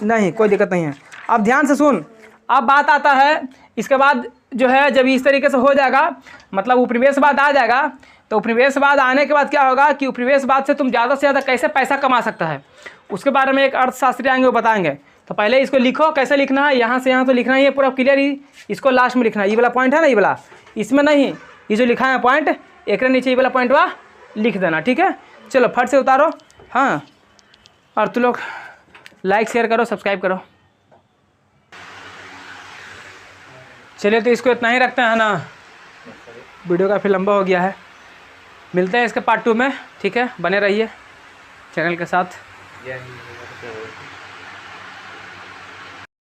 नहीं कोई दिक्कत नहीं है। अब ध्यान से सुन, अब बात आता है इसके बाद जो है, जब इस तरीके से हो जाएगा, मतलब उपनिवेशवाद आ जाएगा, तो उपनिवेशवाद आने के बाद क्या होगा कि उपनिवेशवाद से तुम ज़्यादा से ज़्यादा कैसे पैसा कमा सकता है, उसके बारे में एक अर्थशास्त्री आएंगे वो बताएंगे। तो पहले इसको लिखो, कैसे लिखना है, यहाँ से यहाँ तो लिखना ही है पूरा क्लियर ही, इसको लास्ट में लिखना है। ये वाला पॉइंट है ना, ये वाला, इसमें नहीं, ये जो लिखा है पॉइंट, एक नीचे ये वाला पॉइंट वह लिख देना, ठीक है। चलो फट से उतारो, हाँ, और तुम लोग लाइक शेयर करो, सब्सक्राइब करो। चलिए तो इसको इतना ही रखते हैं ना, वीडियो काफ़ी लंबा हो गया है। मिलते हैं इसके पार्ट 2 में, ठीक है। बने रहिए चैनल के साथ।